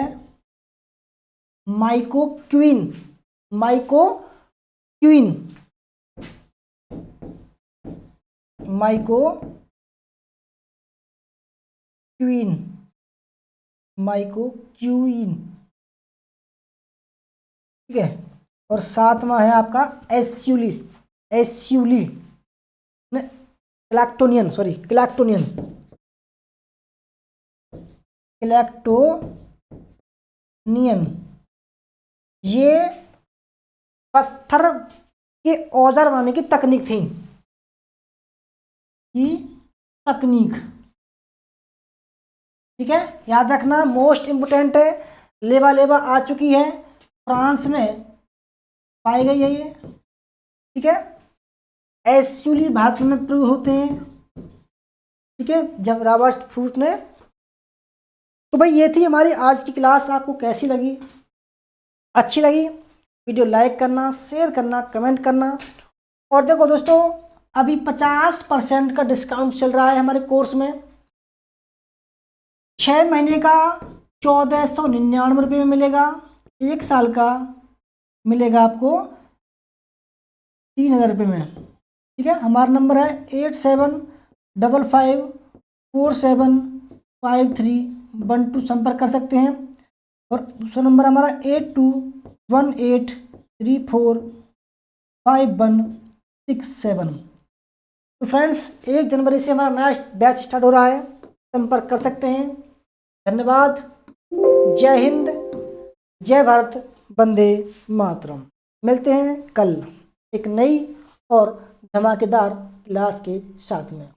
माइकोक्विन, माइकोक्विन, माइकोक्विन, माइकोक्विन, ठीक है। और सातवां है आपका एस्यूली, एस्यूली क्लैक्टोनियन, सॉरी क्लैक्टोनियन, क्लैक्टोनियन। ये पत्थर के औजार बनाने की तकनीक थी, ठीक है। याद रखना, मोस्ट इंपोर्टेंट है, लेबा लेबा आ चुकी है, फ्रांस में पाई गई है ये, ठीक है। एस्यूली भारत में प्रयोग होते हैं, ठीक है, जब रॉबर्ट फ्रूट ने। तो भाई ये थी हमारी आज की क्लास, आपको कैसी लगी, अच्छी लगी, वीडियो लाइक करना, शेयर करना, कमेंट करना। और देखो दोस्तों, अभी 50% का डिस्काउंट चल रहा है हमारे कोर्स में। 6 महीने का 1499 रुपये में मिलेगा, 1 साल का मिलेगा आपको 3000 रुपये में, ठीक है। हमारा नंबर है 8755475312, संपर्क कर सकते हैं। और दूसरा नंबर हमारा 8218345167। तो फ्रेंड्स 1 जनवरी से हमारा नया बैच स्टार्ट हो रहा है, संपर्क कर सकते हैं। धन्यवाद, जय हिंद, जय भारत, वंदे मातरम। मिलते हैं कल एक नई और धमाकेदार क्लास के साथ में।